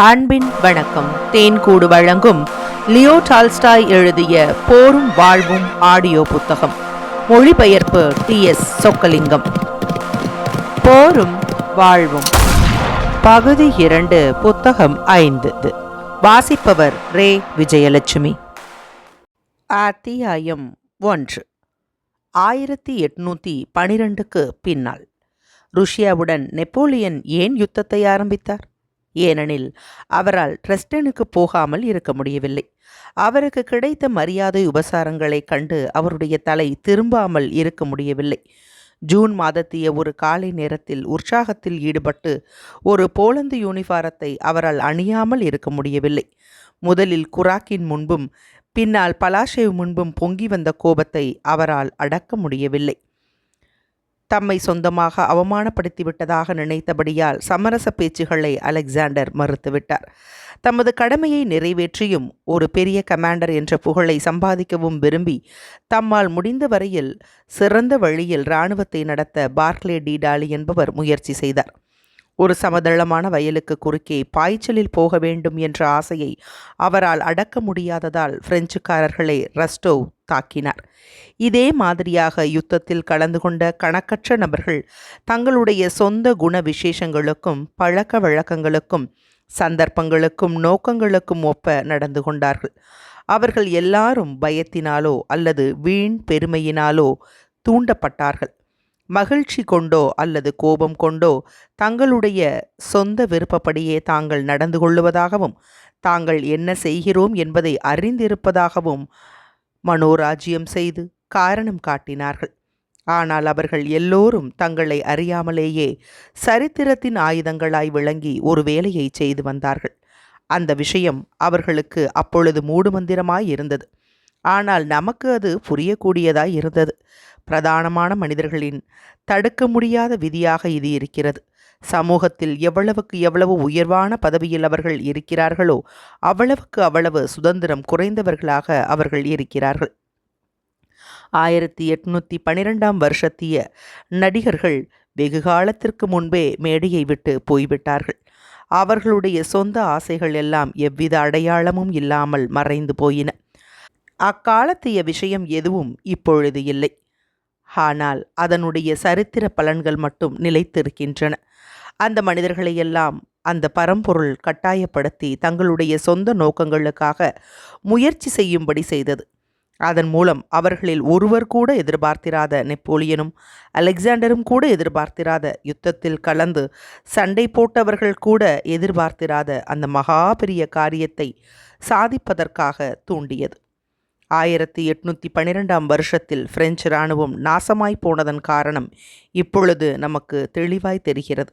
அன்பின் வணக்கம். தேன்கூடு வழங்கும் லியோ டால்ஸ்டாய் எழுதிய போரும் வாழ்வும் ஆடியோ புத்தகம். மொழிபெயர்ப்பு TS சொக்கலிங்கம். போரும் வாழ்வும் பகுதி 2, புத்தகம் 5. வாசிப்பவர் ரே விஜயலட்சுமி. அத்தியாயம் 1. 1812க்கு பின்னால் ருஷ்யாவுடன் நெப்போலியன் ஏன் யுத்தத்தை ஆரம்பித்தார்? ஏனெனில் அவரால் ட்ரெஸ்டனுக்கு போகாமல் இருக்க முடியவில்லை. அவருக்கு கிடைத்த மரியாதை உபசாரங்களை கண்டு அவருடைய தலை திரும்பாமல் இருக்க முடியவில்லை. ஜூன் மாதத்திய ஒரு காலை நேரத்தில் உற்சாகத்தில் ஈடுபட்டு ஒரு போலந்து யூனிஃபாரத்தை அவரால் அணியாமல் இருக்க முடியவில்லை. முதலில் குராக்கின் முன்பும் பின்னால் பலாஷேவ் முன்பும் பொங்கி வந்த கோபத்தை அவரால் அடக்க முடியவில்லை. தம்மை சொந்தமாக அவமானப்படுத்திவிட்டதாக நினைத்தபடியால் சமரச பேச்சுகளை அலெக்சாண்டர் மறுத்துவிட்டார். தமது கடமையை நிறைவேற்றியும் ஒரு பெரிய கமாண்டர் என்ற புகழை சம்பாதிக்கவும் விரும்பி தம்மால் முடிந்த வரையில் சிறந்த வழியில் இராணுவத்தை நடத்த பார்க்லே டி டாலி என்பவர் முயற்சி செய்தார். ஒரு சமதளமான வயலுக்கு குறுக்கே பாய்ச்சலில் போக வேண்டும் என்ற ஆசையை அவரால் அடக்க முடியாததால் பிரெஞ்சுக்காரர்களை ரஸ்டோவ் தாக்கினார். இதே மாதிரியாக யுத்தத்தில் கலந்து கொண்ட கணக்கற்ற நபர்கள் தங்களுடைய சொந்த குண விசேஷங்களுக்கும் பழக்க வழக்கங்களுக்கும் சந்தர்ப்பங்களுக்கும் நோக்கங்களுக்கும் ஒப்ப நடந்து கொண்டார்கள். அவர்கள் எல்லாரும் பயத்தினாலோ அல்லது வீண் பெருமையினாலோ தூண்டப்பட்டார்கள். மகிழ்ச்சி கொண்டோ அல்லது கோபம் கொண்டோ தங்களுடைய சொந்த விருப்பப்படியே தாங்கள் நடந்து கொள்ளுவதாகவும் தாங்கள் என்ன செய்கிறோம் என்பதை அறிந்திருப்பதாகவும் மனோராஜ்யம் செய்து காரணம் காட்டினார்கள். ஆனால் அவர்கள் எல்லோரும் தங்களை அறியாமலேயே சரித்திரத்தின் ஆயுதங்களாய் விளங்கி ஒரு வேலையை செய்து வந்தார்கள். அந்த விஷயம் அவர்களுக்கு அப்பொழுது மூடுமந்திரமாய் இருந்தது. ஆனால் நமக்கு அது புரியக்கூடியதாய் இருந்தது. பிரதானமான மனிதர்களின் தடுக்க முடியாத விதியாக இது இருக்கிறது. சமூகத்தில் எவ்வளவுக்கு எவ்வளவு உயர்வான பதவியில் அவர்கள் இருக்கிறார்களோ அவ்வளவுக்கு அவ்வளவு சுதந்திரம் குறைந்தவர்களாக அவர்கள் இருக்கிறார்கள். 1812 வருஷத்திய நடிகர்கள் வெகு காலத்திற்கு முன்பே மேடையை விட்டு போய்விட்டார்கள். அவர்களுடைய சொந்த ஆசைகள் எல்லாம் எவ்வித அடையாளமும் இல்லாமல் மறைந்து போயின. அக்காலத்திய விஷயம் எதுவும் இப்பொழுது இல்லை. ஆனால் அதனுடைய சரித்திர பலன்கள் மட்டும் நிலைத்திருக்கின்றன. அந்த மனிதர்களையெல்லாம் அந்த பரம்பொருள் கட்டாயப்படுத்தி தங்களுடைய சொந்த நோக்கங்களுக்காக முயற்சி செய்யும்படி செய்தது. அதன் மூலம் அவர்களில் ஒருவர் கூட எதிர்பார்த்திராத நெப்போலியனும் அலெக்சாண்டரும் கூட எதிர்பார்த்திராத யுத்தத்தில் கலந்து சண்டை போட்டவர்கள் கூட எதிர்பார்த்திராத அந்த மகா பெரிய காரியத்தை சாதிப்பதற்காக தூண்டியது. 1812 வருஷத்தில் பிரெஞ்சு இராணுவம் நாசமாய் போனதன் காரணம் இப்பொழுது நமக்கு தெளிவாய் தெரிகிறது.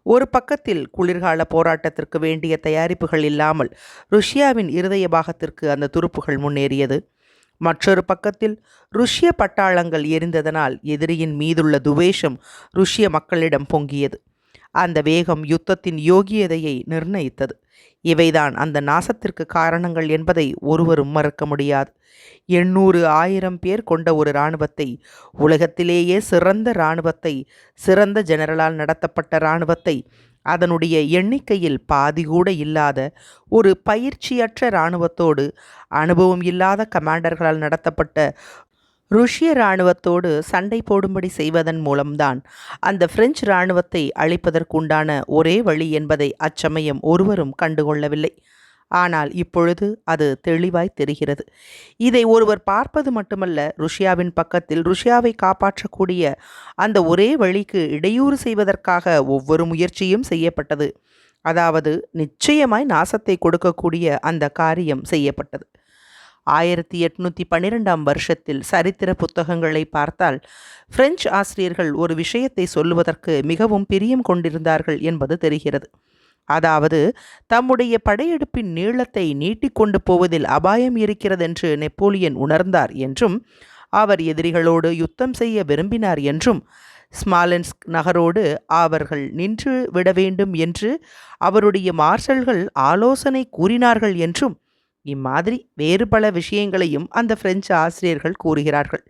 ஒரு பக்கத்தில் குளிர்கால போராட்டத்திற்கு வேண்டிய தயாரிப்புகள் இல்லாமல் ருஷ்யாவின் இருதய பாகத்திற்கு அந்த துருப்புகள் முன்னேறியது. மற்றொரு பக்கத்தில் ருஷ்ய பட்டாளங்கள் எரிந்ததனால் எதிரியின் மீதுள்ள துவேஷம் ருஷ்ய மக்களிடம் பொங்கியது. அந்த வேகம் யுத்தத்தின் யோகியதையை நிர்ணயித்தது. இவைதான் அந்த நாசத்திற்கு காரணங்கள் என்பதை ஒருவரும் மறுக்க முடியாது. 800,000 பேர் கொண்ட ஒரு இராணுவத்தை, உலகத்திலேயே சிறந்த இராணுவத்தை, சிறந்த ஜெனரலால் நடத்தப்பட்ட இராணுவத்தை, அதனுடைய எண்ணிக்கையில் பாதி கூட இல்லாத ஒரு பயிற்சியற்ற இராணுவத்தோடு, அனுபவம் இல்லாத கமாண்டர்களால் நடத்தப்பட்ட ருஷ்ய இராணுவத்தோடு சண்டை போடும்படி செய்வதன் மூலம்தான் அந்த பிரெஞ்சு இராணுவத்தை அழிப்பதற்குண்டான ஒரே வழி என்பதை அச்சமயம் ஒருவரும் கண்டுகொள்ளவில்லை. ஆனால் இப்பொழுது அது தெளிவாய் தெரிகிறது. இதை ஒருவர் பார்ப்பது மட்டுமல்ல, ருஷ்யாவின் பக்கத்தில் ருஷ்யாவை காப்பாற்றக்கூடிய அந்த ஒரே வழிக்கு இடையூறு செய்வதற்காக ஒவ்வொரு முயற்சியும் செய்யப்பட்டது. அதாவது நிச்சயமாய் நாசத்தை கொடுக்கக்கூடிய அந்த காரியம் செய்யப்பட்டது. 1812 வருஷத்தில் சரித்திர புத்தகங்களை பார்த்தால் பிரெஞ்சு ஆசிரியர்கள் ஒரு விஷயத்தை சொல்லுவதற்கு மிகவும் பிரியம் கொண்டிருந்தார்கள் என்பது தெரிகிறது. அதாவது தம்முடைய படையெடுப்பின் நீளத்தை நீட்டிக்கொண்டு போவதில் அபாயம் இருக்கிறதென்று நெப்போலியன் உணர்ந்தார் என்றும், அவர் எதிரிகளோடு யுத்தம் செய்ய விரும்பினார் என்றும், ஸ்மாலென்ஸ்க் நகரோடு அவர்கள் நின்று விட வேண்டும் என்று அவருடைய மார்ஷல்கள் ஆலோசனை கூறினார்கள் என்றும், இம்மாதிரி வேறு பல விஷயங்களையும் அந்த பிரெஞ்சு ஆசிரியர்கள் கூறுகிறார்கள்.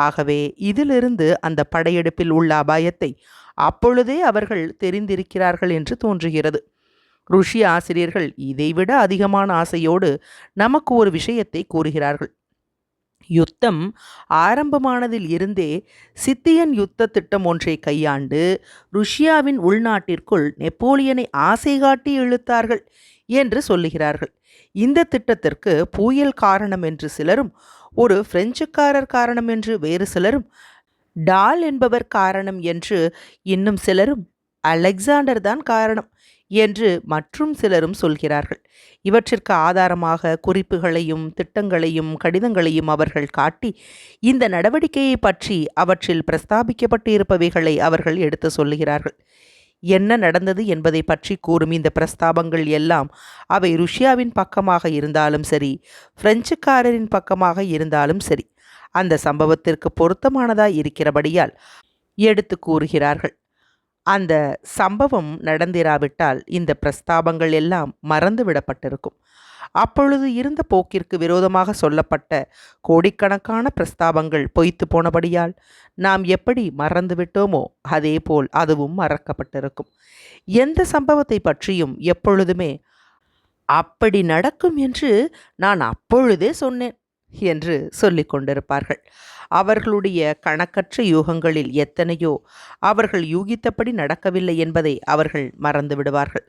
ஆகவே இதிலிருந்து அந்த படையெடுப்பில் உள்ள அபாயத்தை அப்பொழுதே அவர்கள் தெரிந்திருக்கிறார்கள் என்று தோன்றுகிறது. ருஷ்ய ஆசிரியர்கள் இதைவிட அதிகமான ஆசையோடு நமக்கு ஒரு விஷயத்தை கூறுகிறார்கள். யுத்தம் ஆரம்பமானதில் இருந்தே சித்தியன் யுத்த திட்டம் ஒன்றை கையாண்டு ருஷ்யாவின் உள்நாட்டிற்குள் நெப்போலியனை ஆசை காட்டி இழுத்தார்கள் என்று சொல்லுகிறார்கள். இந்த திட்டத்திற்கு பூயல் காரணம் என்று சிலரும், ஒரு பிரெஞ்சுக்காரர் காரணம் என்று வேறு சிலரும், டால் என்பவர் காரணம் என்று இன்னும் சிலரும், அலெக்சாண்டர் தான் காரணம் என்று மற்றும் சிலரும் சொல்கிறார்கள். இவற்றிற்கு ஆதாரமாக குறிப்புகளையும் திட்டங்களையும் கடிதங்களையும் அவர்கள் காட்டி இந்த நடவடிக்கையை பற்றி அவற்றில் பிரஸ்தாபிக்கப்பட்டு இருப்பவைகளை அவர்கள் எடுத்து சொல்லுகிறார்கள். என்ன நடந்தது என்பதை பற்றி கூறும் இந்த பிரஸ்தாபங்கள் எல்லாம் அவை ருஷ்யாவின் பக்கமாக இருந்தாலும் சரி, பிரெஞ்சுக்காரரின் பக்கமாக இருந்தாலும் சரி, அந்த சம்பவத்திற்கு பொருத்தமானதாய் இருக்கிறபடியால் எடுத்து கூறுகிறார்கள். அந்த சம்பவம் நடந்திராவிட்டால் இந்த பிரஸ்தாபங்கள் எல்லாம் மறந்து விடப்பட்டிருக்கும். அப்பொழுது இருந்த போக்கிற்கு விரோதமாக சொல்லப்பட்ட கோடிக்கணக்கான பிரஸ்தாபங்கள் பொய்த்து போனபடியால் நாம் எப்படி மறந்துவிட்டோமோ அதேபோல் அதுவும் மறக்கப்பட்டிருக்கும். எந்த சம்பவத்தை பற்றியும் எப்பொழுதுமே அப்படி நடக்கும் என்று நான் அப்பொழுதே சொன்னேன் என்று சொல்லிக் கொண்டிருப்பார்கள். அவர்களுடைய கணக்கற்ற யூகங்களில் எத்தனையோ அவர்கள் யூகித்தபடி நடக்கவில்லை என்பதை அவர்கள் மறந்து விடுவார்கள்.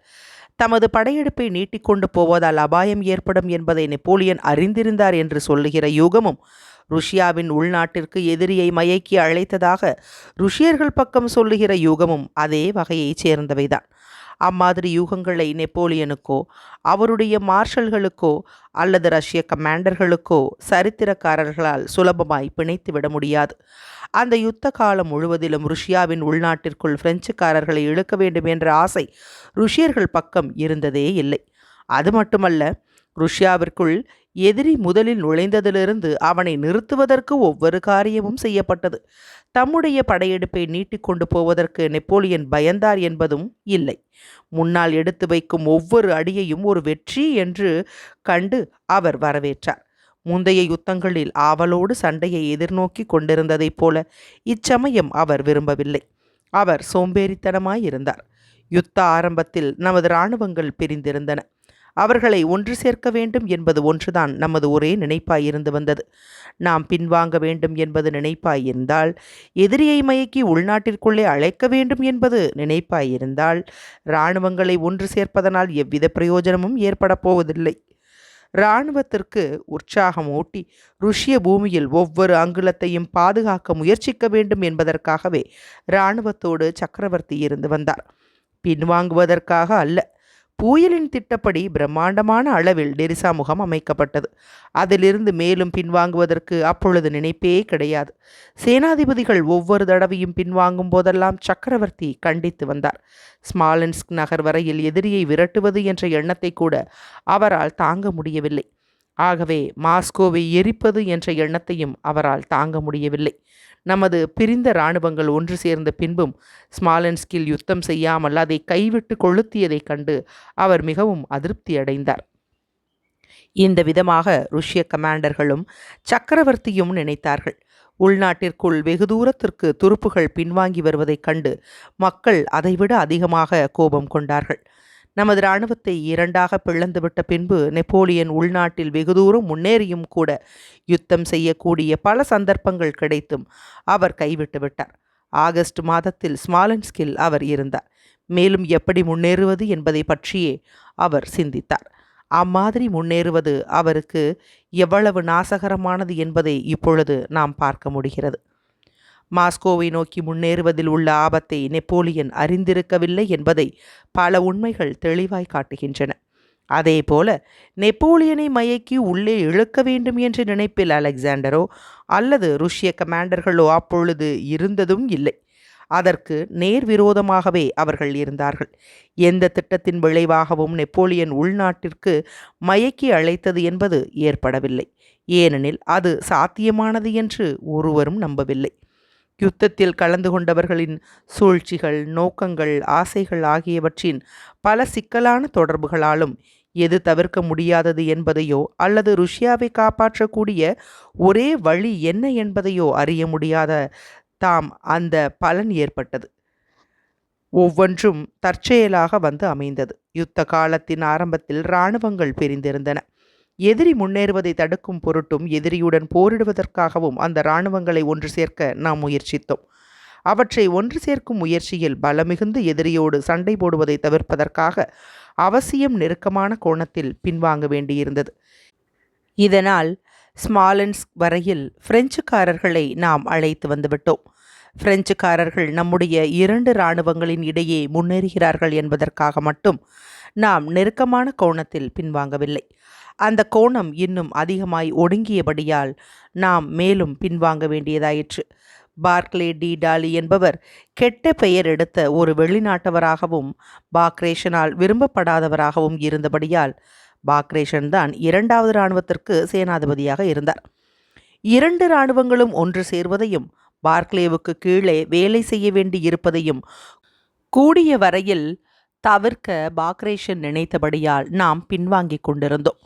தமது படையெடுப்பை நீட்டிக்கொண்டு போவதால் அபாயம் ஏற்படும் என்பதை நெப்போலியன் அறிந்திருந்தார் என்று சொல்லுகிற யூகமும், ருஷ்யாவின் உள்நாட்டிற்கு எதிரியை மயக்கி அழைத்ததாக ருஷ்யர்கள் பக்கம் சொல்லுகிற யூகமும் அதே வகையைச் சேர்ந்தவைதான். அம்மாதிரி யூகங்களை நெப்போலியனுக்கோ அவருடைய மார்ஷல்களுக்கோ அல்லது ரஷ்ய கமாண்டர்களுக்கோ சரித்திரக்காரர்களால் சுலபமாய் பிணைத்து விட முடியாது. அந்த யுத்த காலம் முழுவதிலும் ருஷ்யாவின் உள்நாட்டிற்குள் பிரெஞ்சுக்காரர்களை இழுக்க வேண்டும் என்ற ஆசை ருஷ்யர்கள் பக்கம் இருந்ததே இல்லை. அது மட்டுமல்ல, ருஷ்யாவிற்குள் எதிரி முதலில் நுழைந்ததிலிருந்து அவனை நிறுத்துவதற்கு ஒவ்வொரு காரியமும் செய்யப்பட்டது. தம்முடைய படையெடுப்பை நீட்டிக்கொண்டு போவதற்கு நெப்போலியன் பயந்தார் என்பதும் இல்லை. முன்னால் எடுத்து வைக்கும் ஒவ்வொரு அடியையும் ஒரு வெற்றி என்று கண்டு அவர் வரவேற்றார். முந்தைய யுத்தங்களில் ஆவலோடு சண்டையை எதிர்நோக்கி கொண்டிருந்ததைப் போல இச்சமயம் அவர் விரும்பவில்லை. அவர் சோம்பேறித்தனமாயிருந்தார். யுத்த ஆரம்பத்தில் நமது இராணுவங்கள் பிரிந்திருந்தன. அவர்களை ஒன்று சேர்க்க வேண்டும் என்பது ஒன்றுதான் நமது ஒரே நினைப்பாயிருந்து வந்தது. நாம் பின்வாங்க வேண்டும் என்பது நினைப்பாயிருந்தால், எதிரியை மயக்கி உள்நாட்டிற்குள்ளே அழைக்க வேண்டும் என்பது நினைப்பாயிருந்தால், இராணுவங்களை ஒன்று சேர்ப்பதனால் எவ்வித பிரயோஜனமும் ஏற்பட போவதில்லை. இராணுவத்திற்கு உற்சாகம் ஊட்டி ருஷ்ய பூமியில் ஒவ்வொரு அங்குலத்தையும் பாதுகாக்க முயற்சிக்க வேண்டும் என்பதற்காகவே இராணுவத்தோடு சக்கரவர்த்தி இருந்து வந்தார், பின்வாங்குவதற்காக அல்ல. பூயலின் திட்டப்படி பிரம்மாண்டமான அளவில் டெரிசா முகாம் அமைக்கப்பட்டது. அதிலிருந்து மேலும் பின்வாங்குவதற்கு அப்பொழுது நினைப்பே கிடையாது. சேனாதிபதிகள் ஒவ்வொரு தடவையும் பின்வாங்கும் போதெல்லாம் சக்கரவர்த்தி கண்டித்து வந்தார். ஸ்மாலன்ஸ்க் நகர் வரையில் எதிரியை விரட்டுவது என்ற எண்ணத்தை கூட அவரால் தாங்க முடியவில்லை. ஆகவே மாஸ்கோவை எரிப்பது என்ற எண்ணத்தையும் அவரால் தாங்க முடியவில்லை. நமது பிரிந்த இராணுவங்கள் ஒன்று சேர்ந்த பின்பும் ஸ்மாலன்ஸ்கில் யுத்தம் செய்யாமல் அதை கைவிட்டு கொளுத்தியதைக் கண்டு அவர் மிகவும் அதிருப்தி அடைந்தார். இந்த விதமாக ருஷ்ய கமாண்டர்களும் சக்கரவர்த்தியும் நினைத்தார்கள். உள்நாட்டிற்குள் வெகு தூரத்திற்கு துருப்புகள் பின்வாங்கி வருவதைக் கண்டு மக்கள் அதைவிட அதிகமாக கோபம் கொண்டார்கள். நமது இராணுவத்தை இரண்டாக பிளந்துவிட்ட பின்பு நெப்போலியன் உள்நாட்டில் வெகு தூரம் முன்னேறியும் கூட யுத்தம் செய்யக்கூடிய பல சந்தர்ப்பங்கள் கிடைத்தும் அவர் கைவிட்டு விட்டார். ஆகஸ்ட் மாதத்தில் ஸ்மாலன்ஸ்கில் அவர் இருந்தார். மேலும் எப்படி முன்னேறுவது என்பதை பற்றியே அவர் சிந்தித்தார். அம்மாதிரி முன்னேறுவது அவருக்கு எவ்வளவு நாசகரமானது என்பதை இப்பொழுது நாம் பார்க்க முடிகிறது. மாஸ்கோவை நோக்கி முன்னேறுவதில் உள்ள ஆபத்தை நெப்போலியன் அறிந்திருக்கவில்லை என்பதை பல உண்மைகள் தெளிவாய் காட்டுகின்றன. அதேபோல நெப்போலியனை மயக்கி உள்ளே இழுக்க வேண்டும் என்ற நினைப்பில் அலெக்சாண்டரோ அல்லது ருஷ்ய கமாண்டர்களோ அப்பொழுது இருந்ததும் இல்லை. அதற்கு நேர்விரோதமாகவே அவர்கள் இருந்தார்கள். எந்த திட்டத்தின் விளைவாகவும் நெப்போலியன் உள்நாட்டிற்கு மயக்கி அழைத்தது என்பது ஏற்படவில்லை. ஏனெனில் அது சாத்தியமானது என்று ஒருவரும் நம்பவில்லை. யுத்தத்தில் கலந்து கொண்டவர்களின் சூழ்ச்சிகள், நோக்கங்கள், ஆசைகள் ஆகியவற்றின் பல சிக்கலான தொடர்புகளாலும் எது தவிர்க்க முடியாதது என்பதையோ அல்லது ருஷ்யாவை காப்பாற்றக்கூடிய ஒரே வழி என்ன என்பதையோ அறிய முடியாத தாம் அந்த பலன் ஏற்பட்டது. ஒவ்வொன்றும் தற்செயலாக வந்து அமைந்தது. யுத்த காலத்தின் ஆரம்பத்தில் இராணுவங்கள் பிரிந்திருந்தன. எதிரி முன்னேறுவதை தடுக்கும் பொருட்டும் எதிரியுடன் போரிடுவதற்காகவும் அந்த இராணுவங்களை ஒன்று சேர்க்க நாம் முயற்சித்தோம். அவற்றை ஒன்று சேர்க்கும் முயற்சியில் பலமிகுந்த எதிரியோடு சண்டை போடுவதை தவிர்ப்பதற்காக அவசியம் நெருக்கமான கோணத்தில் பின்வாங்க வேண்டியிருந்தது. இதனால் ஸ்மாலன்ஸ்க் வரையில் பிரெஞ்சுக்காரர்களை நாம் அழைத்து வந்துவிட்டோம். பிரெஞ்சுக்காரர்கள் நம்முடைய 2 இராணுவங்களின் இடையே முன்னேறுகிறார்கள் என்பதற்காக மட்டும் நாம் நெருக்கமான கோணத்தில் பின்வாங்கவில்லை. அந்த கோணம் இன்னும் அதிகமாய் ஒடுங்கியபடியால் நாம் மேலும் பின்வாங்க வேண்டியதாயிற்று. பார்க்லே டி டாலி என்பவர் கெட்ட பெயர் எடுத்த ஒரு வெளிநாட்டவராகவும் பாக்ரேஷனால் விரும்பப்படாதவராகவும் இருந்தபடியால் பாக்ரேஷன் தான் 2வது இராணுவத்திற்கு சேனாதிபதியாக இருந்தார். 2 இராணுவங்களும் ஒன்று சேர்வதையும் பார்க்லேவுக்கு கீழே வேலை செய்ய வேண்டி இருப்பதையும் கூடிய வரையில் தவிர்க்க பாக்ரேஷன் நினைத்தபடியால் நாம் பின்வாங்கிக் கொண்டிருந்தோம்.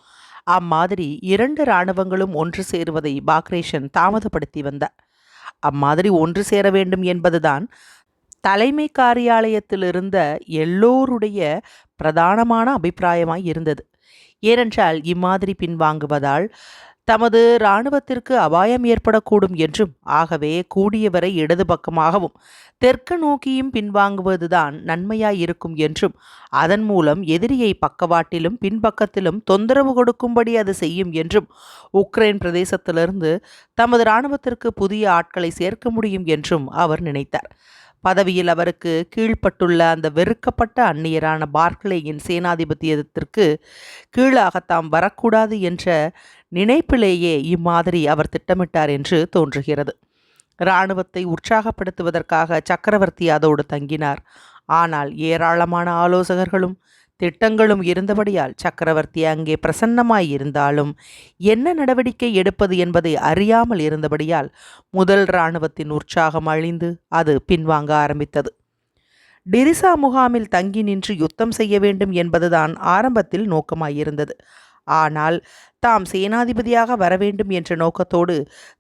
அம்மாதிரி 2 இராணுவங்களும் ஒன்று சேருவதை பாக்ரேஷன் தாமதப்படுத்தி வந்தார். அம்மாதிரி ஒன்று சேர வேண்டும் என்பதுதான் தலைமை காரியாலயத்தில் இருந்த எல்லோருடைய பிரதானமான அபிப்பிராயமாய் இருந்தது. ஏனென்றால் இம்மாதிரி பின்வாங்குவதால் தமது இராணுவத்திற்கு அபாயம் ஏற்படக்கூடும் என்றும், ஆகவே கூடியவரை இடது பக்கமாகவும் தெற்கு நோக்கியும் பின்வாங்குவதுதான் நன்மையாயிருக்கும் என்றும், அதன் மூலம் எதிரியை பக்கவாட்டிலும் பின்பக்கத்திலும் தொந்தரவு கொடுக்கும்படி அது செய்யும் என்றும், உக்ரைன் பிரதேசத்திலிருந்து தமது இராணுவத்திற்கு புதிய ஆட்களை சேர்க்க முடியும் என்றும் அவர் நினைத்தார். பதவியில் அவருக்கு கீழ்ப்பட்டுள்ள அந்த வெறுக்கப்பட்ட அந்நியரான பார்க்லேயின் சேனாதிபத்தியத்திற்கு கீழாக தாம் வரக்கூடாது என்ற நினைப்பிலேயே இம்மாதிரி அவர் திட்டமிட்டார் என்று தோன்றுகிறது. இராணுவத்தை உற்சாகப்படுத்துவதற்காக சக்கரவர்த்தி அதோடு தங்கினார். ஆனால் ஏராளமான ஆலோசகர்களும் திட்டங்களும் இருந்தபடியால் சக்கரவர்த்தி அங்கே பிரசன்னமாயிருந்தாலும் என்ன நடவடிக்கை எடுப்பது என்பதை அறியாமல் இருந்தபடியால் முதல் இராணுவத்தின் உற்சாகம் அழிந்து அது பின்வாங்க ஆரம்பித்தது. டிரிசா முகாமில் தங்கி நின்று யுத்தம் செய்ய வேண்டும் என்பதுதான் ஆரம்பத்தில் நோக்கமாயிருந்தது. ஆனால் தாம் சேனாதிபதியாக வரவேண்டும் என்ற நோக்கத்தோடு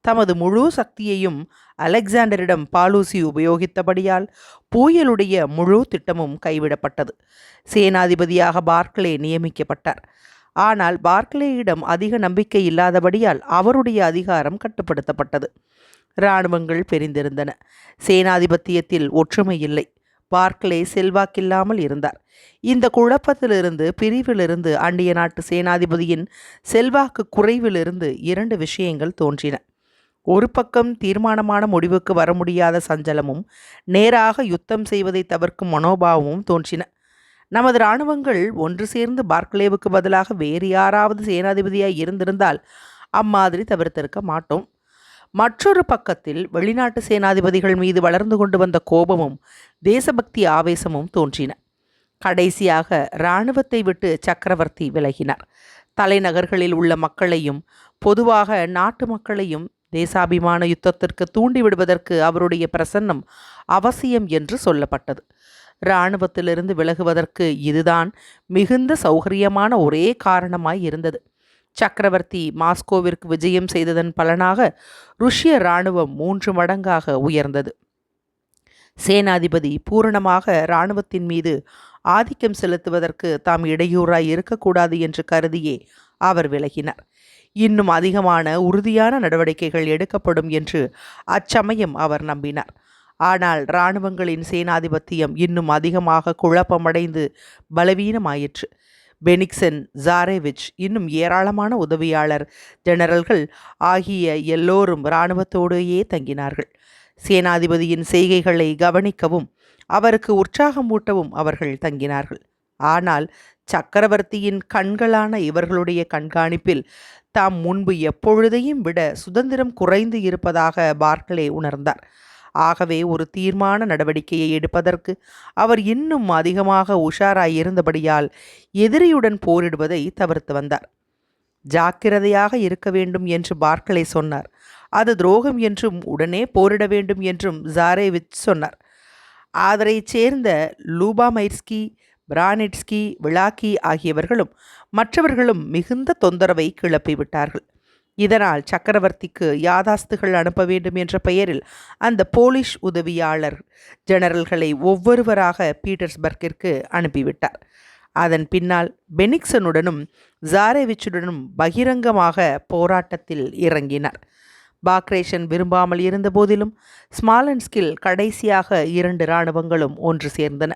தமது முழு சக்தியையும் அலெக்சாண்டரிடம் பாலூசி உபயோகித்தபடியால் பூயலுடைய முழு திட்டமும் கைவிடப்பட்டது. சேனாதிபதியாக பார்க்லே நியமிக்கப்பட்டார். ஆனால் பார்க்லேயிடம் அதிக நம்பிக்கை இல்லாதபடியால் அவருடைய அதிகாரம் கட்டுப்படுத்தப்பட்டது. இராணுவங்கள் பிரிந்திருந்தன. சேனாதிபத்தியத்தில் ஒற்றுமை இல்லை. பார்க்லே செல்வாக்கில்லாமல் இருந்தார். இந்த குழப்பத்திலிருந்து, பிரிவிலிருந்து, அந்நிய நாட்டு சேனாதிபதியின் செல்வாக்கு குறைவிலிருந்து 2 விஷயங்கள் தோன்றின. ஒரு பக்கம் தீர்மானமான முடிவுக்கு வர முடியாத சஞ்சலமும், நேராக யுத்தம் செய்வதை தவிர்க்கும் மனோபாவமும் தோன்றின. நமது இராணுவங்கள் ஒன்று சேர்ந்து பார்க்லேவுக்கு பதிலாக வேறு யாராவது சேனாதிபதியாய் இருந்திருந்தால் அம்மாதிரி தவிர்த்திருக்க மாட்டோம். மற்றொரு பக்கத்தில் வெளிநாட்டு சேனாதிபதிகள் மீது வளர்ந்து கொண்டு வந்த கோபமும் தேசபக்தி ஆவேசமும் தோன்றின. கடைசியாக இராணுவத்தை விட்டு சக்கரவர்த்தி விலகினார். தலைநகர்களில் உள்ள மக்களையும் பொதுவாக நாட்டு மக்களையும் தேசாபிமான யுத்தத்திற்கு தூண்டிவிடுவதற்கு அவருடைய பிரசன்னம் அவசியம் என்று சொல்லப்பட்டது. இராணுவத்திலிருந்து விலகுவதற்கு இதுதான் மிகுந்த சௌகரியமான ஒரே காரணமாய் இருந்தது. சக்கரவர்த்தி மாஸ்கோவிற்கு விஜயம் செய்ததன் பலனாக ருஷ்ய இராணுவம் 3 மடங்காக உயர்ந்தது. சேனாதிபதி பூரணமாக இராணுவத்தின் மீது ஆதிக்கம் செலுத்துவதற்கு தாம் இடையூறாய் இருக்கக்கூடாது என்று கருதியே அவர் விலகினார். இன்னும் அதிகமான உறுதியான நடவடிக்கைகள் எடுக்கப்படும் என்று அச்சமயம் அவர் நம்பினார். ஆனால் இராணுவங்களின் சேனாதிபத்தியம் இன்னும் அதிகமாக குழப்பமடைந்து பலவீனமாயிற்று. பெனிக்சன், ஜாரேவிச், இன்னும் ஏராளமான உதவியாளர் ஜெனரல்கள் ஆகிய எல்லோரும் இராணுவத்தோடையே தங்கினார்கள். சேனாதிபதியின் செய்கைகளை கவனிக்கவும் அவருக்கு உற்சாகமூட்டவும் அவர்கள் தங்கினார்கள். ஆனால் சக்கரவர்த்தியின் கண்களான இவர்களுடைய கண்காணிப்பில் தாம் முன்பு எப்பொழுதையும் விட சுதந்திரம் குறைந்து இருப்பதாக பார்க்லே உணர்ந்தார். ஆகவே ஒரு தீர்மான நடவடிக்கையை எடுப்பதற்கு அவர் இன்னும் அதிகமாக உஷாராயிருந்தபடியால் எதிரியுடன் போரிடுவதை தவிர்த்து வந்தார். ஜாக்கிரதையாக இருக்க வேண்டும் என்று பார்க்லே சொன்னார். அது துரோகம் என்றும் உடனே போரிட வேண்டும் என்றும் ஜாரேவிச் சொன்னார். அவரைச் சேர்ந்த லூபாமைர்ஸ்கி, பிரானிட்ஸ்கி, விளாக்கி ஆகியவர்களும் மற்றவர்களும் மிகுந்த தொந்தரவை கிளப்பிவிட்டார்கள். இதனால் சக்கரவர்த்திக்கு யாதாஸ்துகள் அனுப்ப வேண்டும் என்ற பெயரில் அந்த போலிஷ் உதவியாளர் ஜெனரல்களை ஒவ்வொருவராக பீட்டர்ஸ்பர்க்கிற்கு அனுப்பிவிட்டார். அதன் பின்னால் பெனிக்சனுடனும் ஜாரேவிச்சுடனும் பகிரங்கமாக போராட்டத்தில் இறங்கினார். பாக்ரேஷன் விரும்பாமல் இருந்த போதிலும் ஸ்மாலன்ஸ்கில் கடைசியாக 2 இராணுவங்களும் ஒன்று சேர்ந்தன.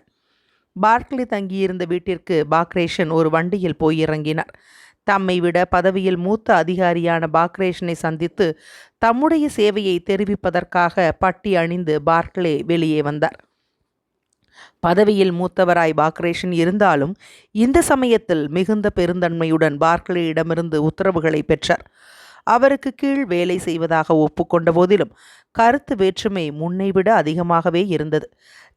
பார்க்லி தங்கியிருந்த வீட்டிற்கு பாக்ரேஷன் ஒரு வண்டியில் போய் இறங்கினார். தம்மை விட பதவியில் மூத்த அதிகாரியான பாக்ரேஷனை சந்தித்து தம்முடைய சேவையை தெரிவிப்பதற்காக பட்டி அணிந்து பார்க்லே வெளியே வந்தார். பதவியில் மூத்தவராய் பாக்ரேஷன் இருந்தாலும் இந்த சமயத்தில் மிகுந்த பெருந்தன்மையுடன் பார்க்லேயிடமிருந்து உத்தரவுகளை பெற்றார். அவருக்கு கீழ் வேலை செய்வதாக ஒப்புக்கொண்ட போதிலும் கருத்து வேற்றுமை முன்னைவிட அதிகமாகவே இருந்தது.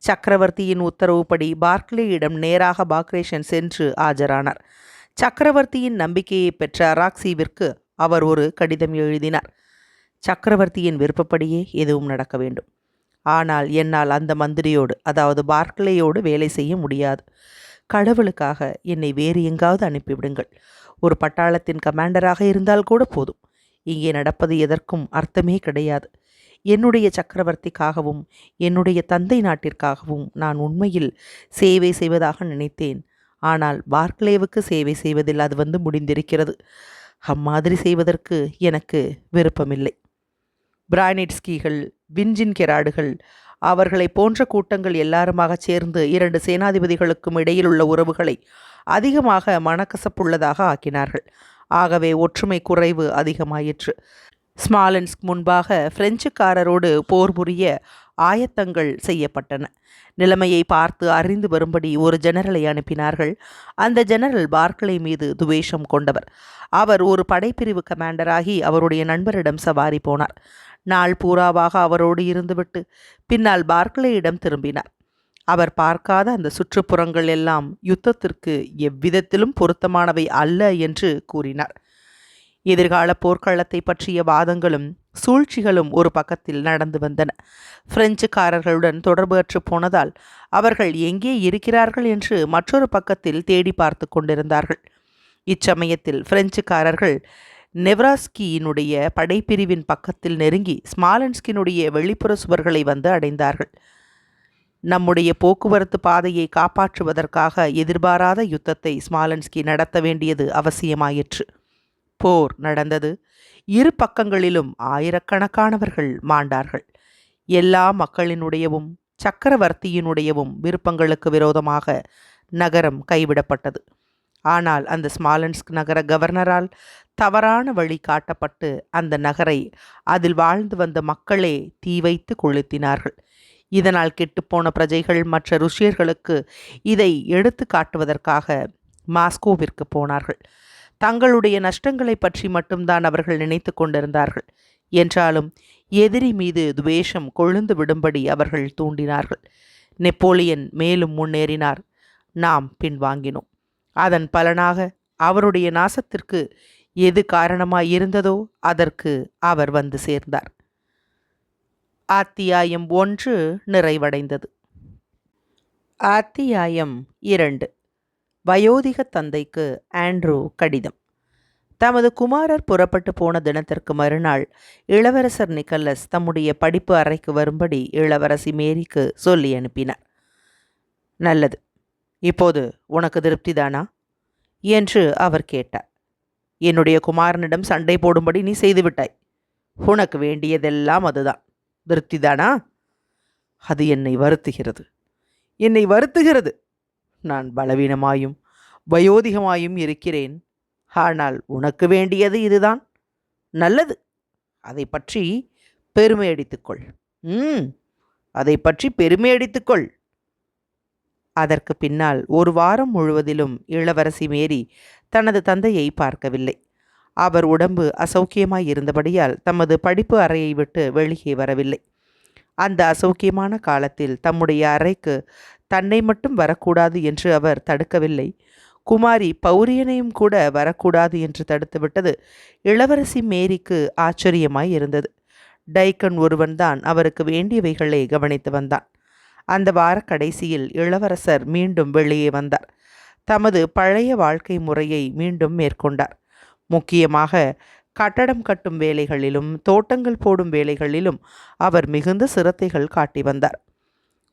சக்கரவர்த்தியின் உத்தரவுப்படி பார்க்லேயிடம் நேராக பாக்ரேஷன் சென்று ஆஜரானார். சக்கரவர்த்தியின் நம்பிக்கையை பெற்ற அராக்சிவிற்கு அவர் ஒரு கடிதம் எழுதினார். சக்கரவர்த்தியின் விருப்பப்படியே எதுவும் நடக்க வேண்டும். ஆனால் என்னால் அந்த மந்திரியோடு, அதாவது பார்க்லேயோடு வேலை செய்ய முடியாது. கடவுளுக்காக என்னை வேறு எங்காவது அனுப்பிவிடுங்கள். ஒரு பட்டாளத்தின் கமாண்டராக இருந்தால் கூட போதும். இங்கே நடப்பது எதற்கும் அர்த்தமே கிடையாது. என்னுடைய சக்கரவர்த்திக்காகவும் என்னுடைய தந்தை நாட்டிற்காகவும் நான் உண்மையில் சேவை செய்வதாக நினைத்தேன். ஆனால் பார்க்லேவுக்கு சேவை செய்வதில் அது முடிந்திருக்கிறது. அம்மாதிரி செய்வதற்கு எனக்கு விருப்பமில்லை. பிரானிட்ஸ்கிகள், வின்ஜின் கெராடுகள், அவர்களை போன்ற கூட்டங்கள் எல்லாருமாக சேர்ந்து 2 சேனாதிபதிகளுக்கும் இடையிலுள்ள உறவுகளை அதிகமாக மனக்கசப்புள்ளதாக ஆக்கினார்கள். ஆகவே ஒற்றுமை குறைவு அதிகமாயிற்று. ஸ்மாலன்ஸ்க் முன்பாக பிரெஞ்சுக்காரரோடு போர் புரிய ஆயத்தங்கள் செய்யப்பட்டன. நிலைமையை பார்த்து அறிந்து வரும்படி ஒரு ஜெனரலை அனுப்பினார்கள். அந்த ஜெனரல் பார்க்லே மீது துவேஷம் கொண்டவர். அவர் ஒரு படைப்பிரிவு கமாண்டராகி அவருடைய நண்பரிடம் சவாரி போனார். நாள் பூராவாக அவரோடு இருந்துவிட்டு பின்னால் பார்க்லேயிடம் திரும்பினார். அவர் பார்க்காத அந்த சுற்றுப்புறங்கள் எல்லாம் யுத்தத்திற்கு எவ்விதத்திலும் பொருத்தமானவை அல்ல என்று கூறினார். எதிர்கால போர்க்களத்தை பற்றிய வாதங்களும் சூழ்ச்சிகளும் ஒரு பக்கத்தில் நடந்து வந்தன. பிரெஞ்சுக்காரர்களுடன் தொடர்பு அற்று போனதால் அவர்கள் எங்கே இருக்கிறார்கள் என்று மற்றொரு பக்கத்தில் தேடி பார்த்து கொண்டிருந்தார்கள். இச்சமயத்தில் பிரெஞ்சுக்காரர்கள் நெவ்ராஸ்கியினுடைய படைப்பிரிவின் பக்கத்தில் நெருங்கி ஸ்மாலன்ஸ்கினுடைய வெளிப்புற சுவர்களை வந்து அடைந்தார்கள். நம்முடைய போக்குவரத்து பாதையை காப்பாற்றுவதற்காக எதிர்பாராத யுத்தத்தை ஸ்மாலன்ஸ்கி நடத்த வேண்டியது அவசியமாயிற்று. போர் நடந்தது. இரு பக்கங்களிலும் ஆயிரக்கணக்கானவர்கள் மாண்டார்கள். எல்லா மக்களினுடையவும் சக்கரவர்த்தியினுடையவும் விருப்பங்களுக்கு விரோதமாக நகரம் கைவிடப்பட்டது. ஆனால் அந்த ஸ்மாலன்ஸ்க் நகர கவர்னரால் தவறான வழி காட்டப்பட்டு அந்த நகரை அதில் வாழ்ந்து வந்த மக்களே தீ வைத்து கொளுத்தினார்கள். இதனால் கெட்டுப்போன பிரஜைகள் மற்ற ருஷ்யர்களுக்கு இதை எடுத்து காட்டுவதற்காக மாஸ்கோவிற்கு போனார்கள். தங்களுடைய நஷ்டங்களை பற்றி மட்டும்தான் அவர்கள் நினைத்து கொண்டிருந்தார்கள். என்றாலும் எதிரி மீது துவேஷம் கொழுந்து விடும்படி அவர்கள் தூண்டினார்கள். நெப்போலியன் மேலும் முன்னேறினார். நாம் பின்வாங்கினோம். அதன் பலனாக அவருடைய நாசத்திற்கு எது காரணமாயிருந்ததோ அதற்கு அவர் வந்து சேர்ந்தார். அத்தியாயம் 1 நிறைவடைந்தது. அத்தியாயம் 2. வயோதிக தந்தைக்கு ஆண்ட்ரூ கடிதம். தமது குமாரர் புறப்பட்டு போன தினத்திற்கு மறுநாள் இளவரசர் நிக்கலஸ் தம்முடைய படிப்பு அறைக்கு வரும்படி இளவரசி மேரிக்கு சொல்லி அனுப்பினார். நல்லது, இப்போது உனக்கு திருப்திதானா என்று அவர் கேட்டார். என்னுடைய குமாரனிடம் சண்டை போடும்படி நீ செய்துவிட்டாய். உனக்கு வேண்டியதெல்லாம் அதுதான். திருப்திதானா? அது என்னை வருத்துகிறது, என்னை வருத்துகிறது. நான் பலவீனமாயும் வயோதிகமாயும் இருக்கிறேன். ஆனால் உனக்கு வேண்டியது இதுதான். நல்லது, அதை பற்றி பெருமை அடித்துக்கொள். அதை பற்றி பெருமை அடித்துக்கொள். அதற்கு பின்னால் 1 வாரம் முழுவதிலும் இளவரசி மேரி தனது தந்தையை பார்க்கவில்லை. அவர் உடம்பு அசௌக்கியமாய் இருந்தபடியால் தமது படிப்பு அறையை விட்டு வெளியே வரவில்லை. அந்த அசௌக்கியமான காலத்தில் தம்முடைய அறைக்கு தன்னை மட்டும் வரக்கூடாது என்று அவர் தடுக்கவில்லை. குமாரி பௌரியனையும் கூட வரக்கூடாது என்று தடுத்துவிட்டது இளவரசி மேரிக்கு ஆச்சரியமாய் இருந்தது. டைக்கன் ஒருவன்தான் அவருக்கு வேண்டியவைகளை கவனித்து வந்தான். அந்த வார கடைசியில் இளவரசர் மீண்டும் வெளியே வந்தார். தமது பழைய வாழ்க்கை முறையை மீண்டும் மேற்கொண்டார். முக்கியமாக கட்டடம் கட்டும் வேலைகளிலும் தோட்டங்கள் போடும் வேலைகளிலும் அவர் மிகுந்த சிரத்தைகள் காட்டி வந்தார்.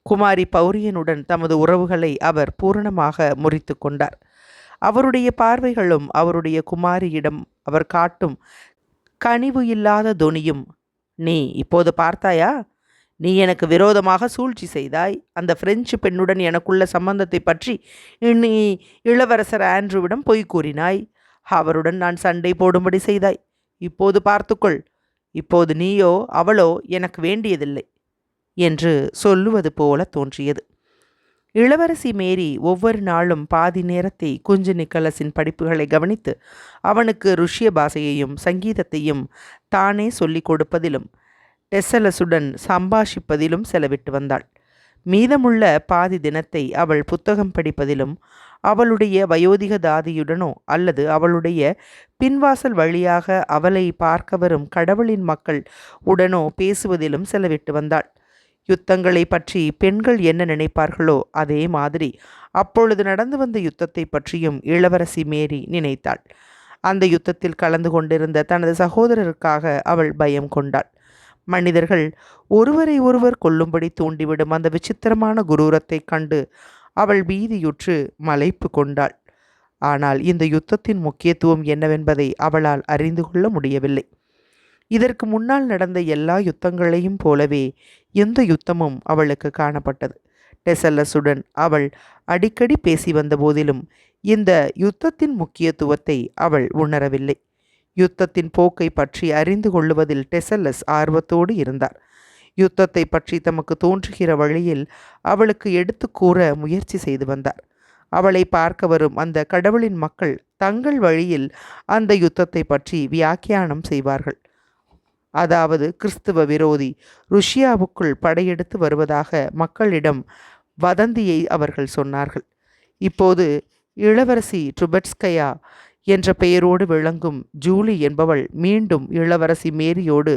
குமாரி பௌரியனுடன் தமது உறவுகளை அவர் பூரணமாக முறித்து கொண்டார். அவருடைய பார்வைகளும் அவருடைய குமாரியிடம் அவர் காட்டும் கனிவு இல்லாத தொனியும், நீ இப்போது பார்த்தாயா? நீ எனக்கு விரோதமாக சூழ்ச்சி செய்தாய். அந்த பிரெஞ்சு பெண்ணுடன் எனக்குள்ள சம்பந்தத்தை பற்றி நீ இளவரசர் ஆண்ட்ரூவிடம் பொய் கூறினாய். அவருடன் நான் சண்டை போடும்படி செய்தாய். இப்போது பார்த்துக்கொள். இப்போது நீயோ அவளோ எனக்கு வேண்டியதில்லை என்று சொல்லுவது போல தோன்றியது. இளவரசி மேரி ஒவ்வொரு நாளும் பாதி நேரத்தை குஞ்சு நிக்கலஸின் படிப்புகளை கவனித்து அவனுக்கு ருஷ்ய பாஷையையும் சங்கீதத்தையும் தானே சொல்லிக் கொடுப்பதிலும் டெசலஸுடன் சம்பாஷிப்பதிலும் செலவிட்டு வந்தாள். மீதமுள்ள பாதி தினத்தை அவள் புத்தகம் படிப்பதிலும் அவளுடைய வயோதிக தாதியுடனோ அல்லது அவளுடைய பின்வாசல் வழியாக அவளை பார்க்க வரும் கடவுளின் மக்கள் உடனோ பேசுவதிலும் செலவிட்டு வந்தாள். யுத்தங்களை பற்றி பெண்கள் என்ன நினைப்பார்களோ அதே மாதிரி அப்பொழுது நடந்து வந்த யுத்தத்தை பற்றியும் இளவரசி மேரி நினைத்தாள். அந்த யுத்தத்தில் கலந்து கொண்டிருந்த தனது சகோதரருக்காக அவள் பயம் கொண்டாள். மனிதர்கள் ஒருவரை ஒருவர் கொல்லும்படி தூண்டிவிடும் அந்த விசித்திரமான குரூரத்தை கண்டு அவள் பீதியுற்று மலைப்பு கொண்டாள். ஆனால் இந்த யுத்தத்தின் முக்கியத்துவம் என்னவென்பதை அவளால் அறிந்து கொள்ள முடியவில்லை. இதற்கு முன்னால் நடந்த எல்லா யுத்தங்களையும் போலவே எந்த யுத்தமும் அவளுக்கு காணப்பட்டது. டெசல்லஸுடன் அவள் அடிக்கடி பேசி வந்த போதிலும் இந்த யுத்தத்தின் முக்கியத்துவத்தை அவள் உணரவில்லை. யுத்தத்தின் போக்கை பற்றி அறிந்து கொள்ளுவதில் டெசல்லஸ் ஆர்வத்தோடு இருந்தார். யுத்தத்தை பற்றி தமக்கு தோன்றுகிற வழியில் அவளுக்கு எடுத்து கூற முயற்சி செய்து வந்தார். அவளை பார்க்க வரும் அந்த கடவுளின் மக்கள் தங்கள் வழியில் அந்த யுத்தத்தை பற்றி வியாக்கியானம் செய்வார்கள். அதாவது கிறிஸ்துவ விரோதி ருஷ்யாவுக்குள் படையெடுத்து வருவதாக மக்களிடம் வதந்தியை அவர்கள் சொன்னார்கள். இப்போது இளவரசி ட்ருபெட்ஸ்கயா என்ற பெயரோடு விளங்கும் ஜூலி என்பவள் மீண்டும் இளவரசி மேரியோடு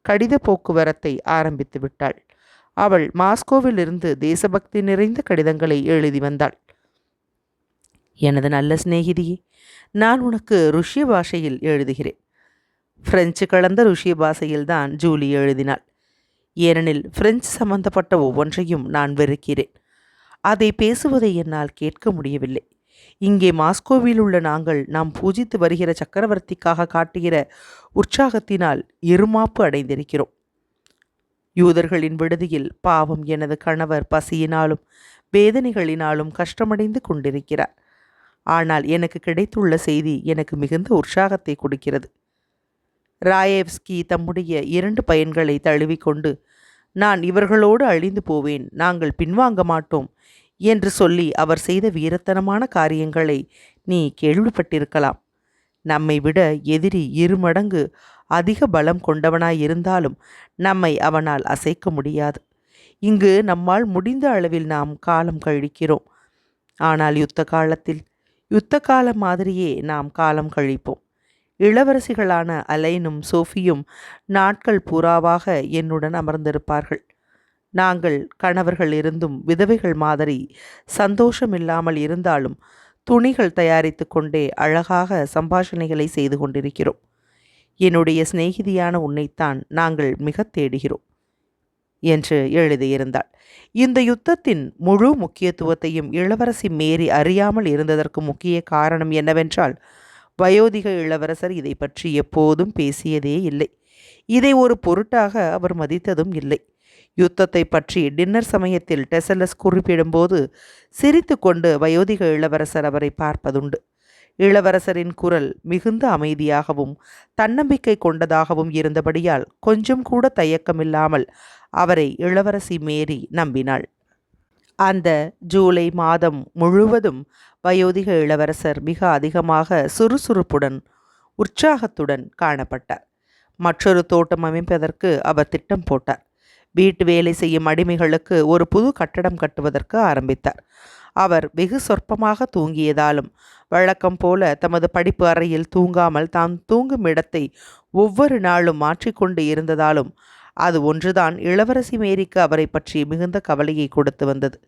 கடித போக்குவரத்தை ஆரம்பித்து விட்டாள். அவள் மாஸ்கோவிலிருந்து தேசபக்தி நிறைந்த கடிதங்களை எழுதி வந்தாள். எனது நல்ல சிநேகிதியே, நான் உனக்கு ருஷ்ய பாஷையில் எழுதுகிறேன். பிரெஞ்சு கலந்த ருஷ்ய பாஷையில்தான் ஜூலி எழுதினாள். ஏனெனில் பிரெஞ்சு சம்பந்தப்பட்ட ஒவ்வொன்றையும் நான் வெறுக்கிறேன். அதை பேசுவதை என்னால் கேட்க முடியவில்லை. இங்கே மாஸ்கோவில் உள்ள நாங்கள் நாம் பூஜித்து வருகிற சக்கரவர்த்திக்காக காட்டுகிற உற்சாகத்தினால் இருமாப்பு அடைந்திருக்கிறோம். யூதர்களின் விடுதியில் பாவம் எனது கணவர் பசியினாலும் வேதனைகளினாலும் கஷ்டமடைந்து கொண்டிருக்கிறார். ஆனால் எனக்கு கிடைத்துள்ள செய்தி எனக்கு மிகுந்த உற்சாகத்தை கொடுக்கிறது. ராயேவ்ஸ்கி தம்முடைய 2 பையன்களை தழுவிக்கொண்டு, நான் இவர்களோடு அழிந்து போவேன், நாங்கள் பின்வாங்க மாட்டோம் என்று சொல்லி அவர் செய்த வீரத்தனமான காரியங்களை நீ கேள்விப்பட்டிருக்கலாம். நம்மை விட எதிரி 2 மடங்கு அதிக பலம் கொண்டவனாயிருந்தாலும் நம்மை அவனால் அசைக்க முடியாது. இங்கு நம்மால் முடிந்த அளவில் நாம் காலம் கழிக்கிறோம். ஆனால் யுத்த காலம் மாதிரியே நாம் காலம் கழிப்போம். இளவரசிகளான அலைனும் சோஃபியும் நாட்கள் பூராவாக என்னுடன் அமர்ந்திருப்பார்கள். நாங்கள் கணவர்கள் இருந்தும் விதவைகள் மாதிரி சந்தோஷமில்லாமல் இருந்தாலும் துணிகள் தயாரித்து கொண்டே அழகாக சம்பாஷணைகளை செய்து கொண்டிருக்கிறோம். என்னுடைய சிநேகிதியான உன்னைத்தான் நாங்கள் மிக தேடுகிறோம் என்று எழுதியிருந்தாள். இந்த யுத்தத்தின் முழு முக்கியத்துவத்தையும் இளவரசி மேரி அறியாமல் இருந்ததற்கு முக்கிய காரணம் என்னவென்றால், வயோதிக இளவரசர் இதை பற்றி எப்போதும் பேசியதே இல்லை. இதை ஒரு பொருட்டாக அவர் மதித்ததும் இல்லை. யுத்தத்தை பற்றி டின்னர் சமயத்தில் டெசலஸ் குறிப்பிடும்போது சிரித்து கொண்டு வயோதிக இளவரசர் அவரை பார்ப்பதுண்டு. இளவரசரின் குரல் மிகுந்த அமைதியாகவும் தன்னம்பிக்கை கொண்டதாகவும் இருந்தபடியால் கொஞ்சம் கூட தயக்கமில்லாமல் அவரை இளவரசி மேரி நம்பினாள். அந்த ஜூலை மாதம் முழுவதும் வயோதிக இளவரசர் மிக அதிகமாக சுறுசுறுப்புடன் உற்சாகத்துடன் காணப்பட்டார். மற்றொரு தோட்டம் அமைப்பதற்கு அவர் திட்டம் போட்டார். வீட்டு வேலை செய்யும் அடிமைகளுக்கு ஒரு புது கட்டடம் கட்டுவதற்கு ஆரம்பித்தார். அவர் வெகு சொற்பமாக தூங்கியதாலும் வழக்கம் போல தமது படிப்பு அறையில் தூங்காமல் தான் தூங்கும் இடத்தை ஒவ்வொரு நாளும் மாற்றிக்கொண்டு இருந்ததாலும் அது ஒன்றுதான் இளவரசி மேரிக்கு அவரை பற்றி மிகுந்த கவலையை கொடுத்து வந்தது.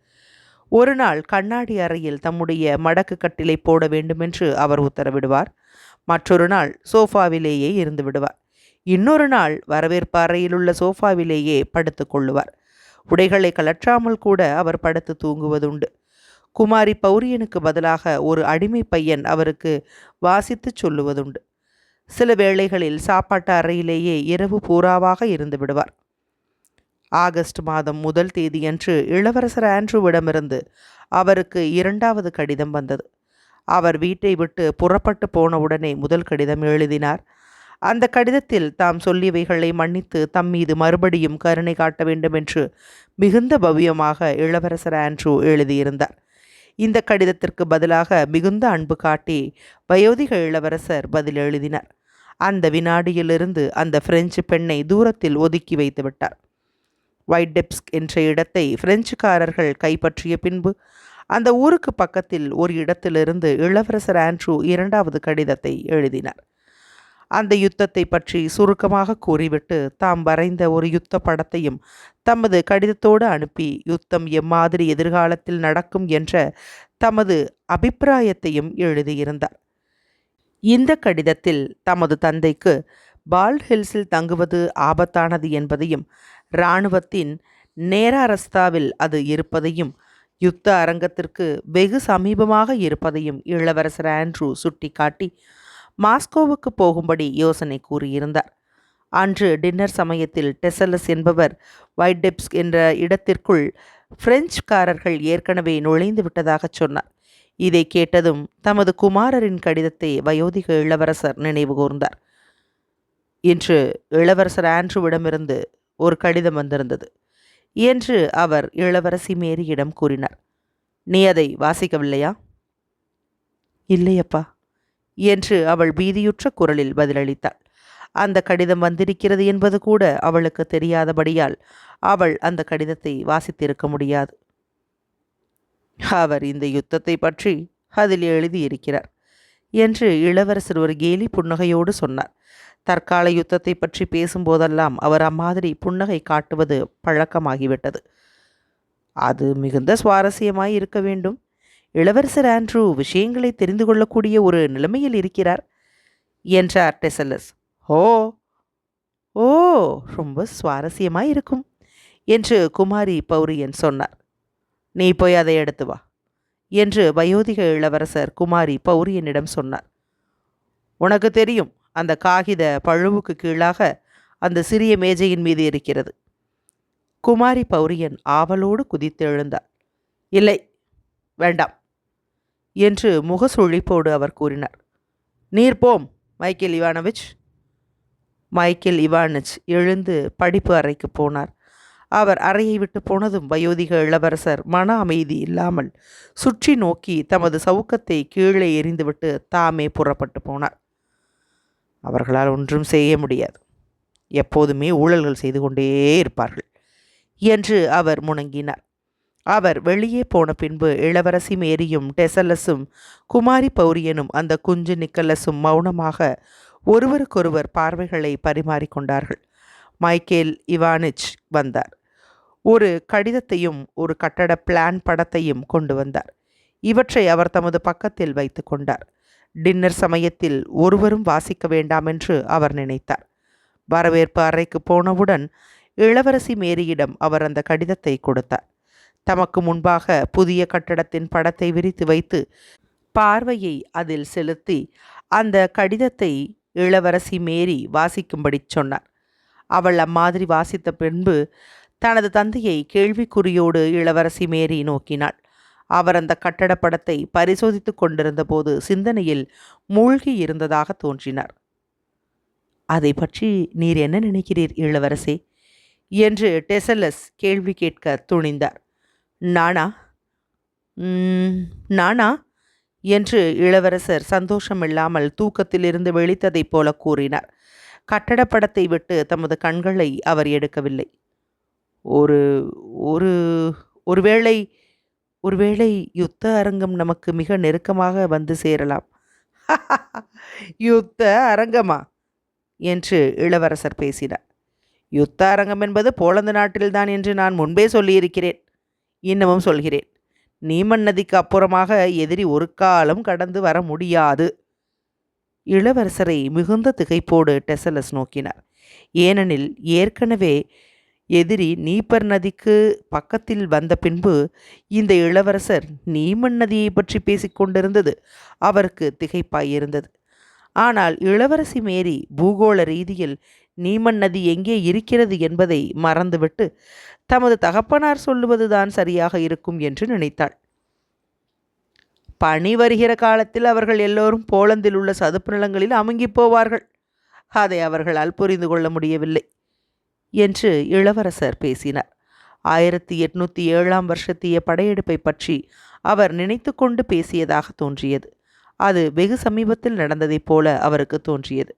ஒரு நாள் கண்ணாடி அறையில் தம்முடைய மடக்கு கட்டிலை போட வேண்டுமென்று அவர் உத்தரவிடுவார். மற்றொரு நாள் சோஃபாவிலேயே இருந்து விடுவார். இன்னொரு நாள் வரவேற்பு அறையில் உள்ள சோஃபாவிலேயே படுத்து கொள்ளுவார். உடைகளை கலற்றாமல் கூட அவர் படுத்து தூங்குவதுண்டு. குமாரி பௌரியனுக்கு பதிலாக ஒரு அடிமை பையன் அவருக்கு வாசித்து சொல்லுவதுண்டு. சில வேளைகளில் சாப்பாட்டு அறையிலேயே இரவு பூராவாக இருந்து விடுவார். ஆகஸ்ட் மாதம் 1 தேதியன்று இளவரசர் ஆண்ட்ரூவிடமிருந்து அவருக்கு 2வது கடிதம் வந்தது. அவர் வீட்டை விட்டு புறப்பட்டு போனவுடனே முதல் கடிதம் எழுதினார். அந்த கடிதத்தில் தாம் சொல்லியவைகளை மன்னித்து தம் மீது மறுபடியும் கருணை காட்ட வேண்டும் என்று மிகுந்த பவ்யமாக இளவரசர் ஆண்ட்ரூ எழுதியிருந்தார். இந்த கடிதத்திற்கு பதிலாக மிகுந்த அன்பு காட்டி வயோதிக இளவரசர் பதில் எழுதினார். அந்த வினாடியிலிருந்து அந்த பிரெஞ்சு பெண்ணை தூரத்தில் ஒதுக்கி வைத்து விட்டார். ஒயிட் டெப்ஸ்க் என்ற இடத்தை பிரெஞ்சுக்காரர்கள் கைப்பற்றிய பின்பு அந்த ஊருக்கு பக்கத்தில் ஒரு இடத்திலிருந்து இளவரசர் ஆண்ட்ரூ 2வது கடிதத்தை எழுதினார். அந்த யுத்தத்தை பற்றி சுருக்கமாக கூறிவிட்டு தாம் வரைந்த ஒரு யுத்த படத்தையும் தமது கடிதத்தோடு அனுப்பி யுத்தம் எம்மாதிரி எதிர்காலத்தில் நடக்கும் என்ற தமது அபிப்பிராயத்தையும் எழுதியிருந்தார். இந்த கடிதத்தில் தமது தந்தைக்கு பால்ட் ஹில்ஸில் தங்குவது ஆபத்தானது என்பதையும் இராணுவத்தின் நேராரஸ்தாவில் அது இருப்பதையும் யுத்த அரங்கத்திற்கு வெகு சமீபமாக இருப்பதையும் இளவரசர் ஆண்ட்ரூ சுட்டிக்காட்டி மாஸ்கோவுக்கு போகும்படி யோசனை கூறியிருந்தார். அன்று டின்னர் சமயத்தில் டெசலஸ் என்பவர் ஒயிட் டெப்ஸ்க் என்ற இடத்திற்குள் பிரெஞ்சுக்காரர்கள் ஏற்கனவே நுழைந்து விட்டதாகச் சொன்னார். இதை கேட்டதும் தமது குமாரரின் கடிதத்தை வயோதிக இளவரசர் நினைவு கூர்ந்தார். இன்று இளவரசர் ஆண்ட்ரூவிடமிருந்து ஒரு கடிதம் வந்திருந்தது என்று அவர் இளவரசி மேரியிடம் கூறினார். நீ அதை வாசிக்கவில்லையா? இல்லையப்பா என்று அவள் பீதியுற்ற குரலில் பதிலளித்தாள். அந்த கடிதம் வந்திருக்கிறது என்பது கூட அவளுக்கு தெரியாதபடியால் அவள் அந்த கடிதத்தை வாசித்திருக்க முடியாது. அவர் இந்த யுத்தத்தை பற்றி அதில் எழுதியிருக்கிறார் என்று இளவரசர் ஒரு கேலி புன்னகையோடு சொன்னார். தற்கால யுத்தத்தை பற்றி பேசும்போதெல்லாம் அவர் அம்மாதிரி புன்னகை காட்டுவது பழக்கமாகிவிட்டது. அது மிகுந்த சுவாரஸ்யமாய் இருக்க வேண்டும். இளவரசர் ஆண்ட்ரூ விஷயங்களை தெரிந்து கொள்ளக்கூடிய ஒரு நிலைமையில் இருக்கிறார் என்றார் டெசலஸ். ஓ ஓ ரொம்ப சுவாரஸ்யமாய் இருக்கும் என்று குமாரி பௌரியன் சொன்னார். நீ போய் அதை எடுத்து வா என்று வயோதிக இளவரசர் குமாரி பௌரியனிடம் சொன்னார். உனக்கு தெரியும், அந்த காகித பழுவுக்கு கீழாக அந்த சிறிய மேஜையின் மீது இருக்கிறது. குமாரி பௌரியன் ஆவலோடு குதித்து எழுந்தார். இல்லை, வேண்டாம் என்று முகசுழிப்போடு அவர் கூறினார். நீர் போம் மைக்கேல் இவானோவிச். மைக்கேல் இவானிச் எழுந்து படிப்பு அறைக்கு போனார். அவர் அறையை விட்டு போனதும் வயோதிக இளவரசர் மன அமைதி இல்லாமல் சுற்றி நோக்கி தமது சவுக்கத்தை கீழே எறிந்துவிட்டு தாமே புறப்பட்டு போனார். அவர்களால் ஒன்றும் செய்ய முடியாது, எப்போதுமே ஊழல்கள் செய்து கொண்டே இருப்பார்கள் என்று அவர் முணங்கினார். அவர் வெளியே போன பின்பு இளவரசி மேரியும் டெசலஸும் குமாரி பௌரியனும் அந்த குஞ்சு நிக்கலஸும் மௌனமாக ஒருவருக்கொருவர் பார்வைகளை பரிமாறிக்கொண்டார்கள். மைக்கேல் இவானிச் வந்தார். ஒரு கடிதத்தையும் ஒரு கட்டட பிளான் படத்தையும் கொண்டு வந்தார். இவற்றை அவர் தமது பக்கத்தில் வைத்து கொண்டார். டின்னர் சமயத்தில் ஒருவரும் வாசிக்க வேண்டாம் என்று அவர் நினைத்தார். வரவேற்பு அறைக்கு போனவுடன் இளவரசி மேரியிடம் அவர் அந்த கடிதத்தை கொடுத்தார். தமக்கு முன்பாக புதிய கட்டடத்தின் படத்தை விரித்து வைத்து பார்வையை அதில் செலுத்தி அந்த கடிதத்தை இளவரசி மேரி வாசிக்கும்படி சொன்னார். அவள் அம்மாதிரி வாசித்த பின்பு தனது தந்தையை கேள்விக்குறியோடு இளவரசி மேரி நோக்கினாள். அவர் அந்த கட்டட படத்தை பரிசோதித்து கொண்டிருந்த போது சிந்தனையில் மூழ்கி இருந்ததாக தோன்றினார். அதை பற்றி நீர் என்ன நினைக்கிறீர் இளவரசே என்று டெசலஸ் கேள்வி கேட்க துணிந்தார். நானா நானா என்று இளவரசர் சந்தோஷமில்லாமல் தூக்கத்திலிருந்து விழித்ததைப் போல கூறினார். கட்டடப்படத்தை விட்டு தமது கண்களை அவர் எடுக்கவில்லை. ஒரு ஒரு ஒருவேளை ஒருவேளை யுத்த அரங்கம் நமக்கு மிக நெருக்கமாக வந்து சேரலாம். யுத்த அரங்கமா என்று இளவரசர் பேசினார். யுத்த அரங்கம் என்பது போலந்து நாட்டில்தான் என்று நான் முன்பே சொல்லியிருக்கிறேன். இன்னமும் சொல்கிறேன். நீமன் நதிக்கு அப்புறமாக எதிரி ஒரு காலம் கடந்து வர முடியாது. இளவரசரை மிகுந்த திகைப்போடு டெசலஸ் நோக்கினார். ஏனெனில் ஏற்கனவே எதிரி நீப்பர் நதிக்கு பக்கத்தில் வந்த பின்பு இந்த இளவரசர் நீமன் நதியை பற்றி பேசிக்கொண்டிருந்தது அவருக்கு திகைப்பாயிருந்தது. ஆனால் இளவரசி மேரி பூகோள ரீதியில் நீமன் நதி எங்கே இருக்கிறது என்பதை மறந்துவிட்டு தமது தகப்பனார் சொல்லுவதுதான் சரியாக இருக்கும் என்று நினைத்தாள். பனி வருகிற காலத்தில் அவர்கள் எல்லோரும் போலந்தில் உள்ள சதுப்பு நிலங்களில் அமுங்கி போவார்கள். அதை அவர்களால் புரிந்து கொள்ள முடியவில்லை என்று இளவரசர் பேசினார். 1807 வருஷத்திய படையெடுப்பை பற்றி அவர் நினைத்து கொண்டு பேசியதாக தோன்றியது. அது வெகு சமீபத்தில் நடந்ததைப் போல அவருக்கு தோன்றியது.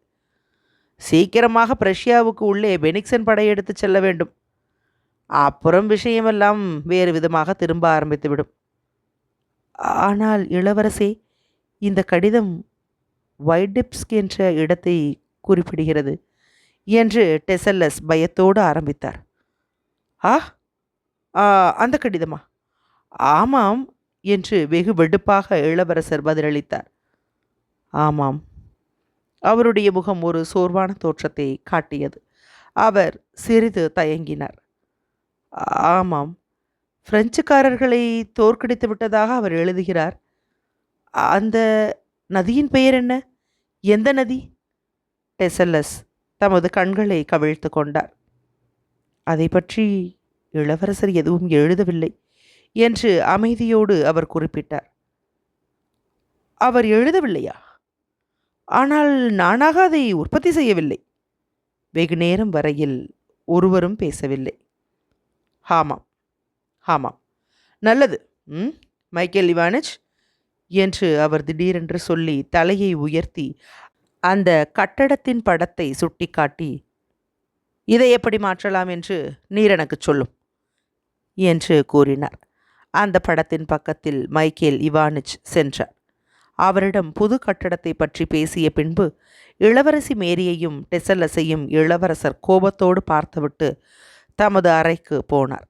சீக்கிரமாக பிரஷ்யாவுக்கு உள்ளே பெனிக்சன் படையெடுத்து செல்ல வேண்டும். அப்புறம் விஷயமெல்லாம் வேறு விதமாக திரும்ப ஆரம்பித்துவிடும். ஆனால் இளவரசே, இந்த கடிதம் வைடிப்ஸ்க் என்ற இடத்தை குறிப்பிடுகிறது என்று டெசல்லஸ் பயத்தோடு ஆரம்பித்தார். ஆ அந்த கடிதமா? ஆமாம் என்று வெகு வெடுப்பாக இளவரசர் பதிலளித்தார். ஆமாம். அவருடைய முகம் ஒரு சோர்வான தோற்றத்தை காட்டியது. அவர் சிறிது தயங்கினார். ஆமாம், பிரெஞ்சுக்காரர்களை தோற்கடித்து விட்டதாக அவர் எழுதுகிறார். அந்த நதியின் பெயர் என்ன? எந்த நதி? டெசல்லஸ் தமது கண்களை கவிழ்த்து கொண்டார். அதை பற்றி இளவரசர் எதுவும் எழுதவில்லை என்று அமைதியோடு அவர் குறிப்பிட்டார். அவர் எழுதவில்லையா? ஆனால் நானாக அதை உற்பத்தி செய்யவில்லை. வெகு நேரம் வரையில் ஒருவரும் பேசவில்லை. ஆமாம் ஆமாம், நல்லது. மைக்கேல் இவானிச் என்று அவர் திடீரென்று சொல்லி தலையை உயர்த்தி அந்த கட்டடத்தின் படத்தை சுட்டிக்காட்டி, இதை எப்படி மாற்றலாம் என்று நீர் எனக்கு சொல்லும் என்று கூறினார். அந்த படத்தின் பக்கத்தில் மைக்கேல் இவானிச் சென்றார். அவரிடம் புது கட்டடத்தை பற்றி பேசிய பின்பு இளவரசி மேரியையும் டெசல்லஸையும் இளவரசர் கோபத்தோடு பார்த்துவிட்டு தமது அறைக்கு போனார்.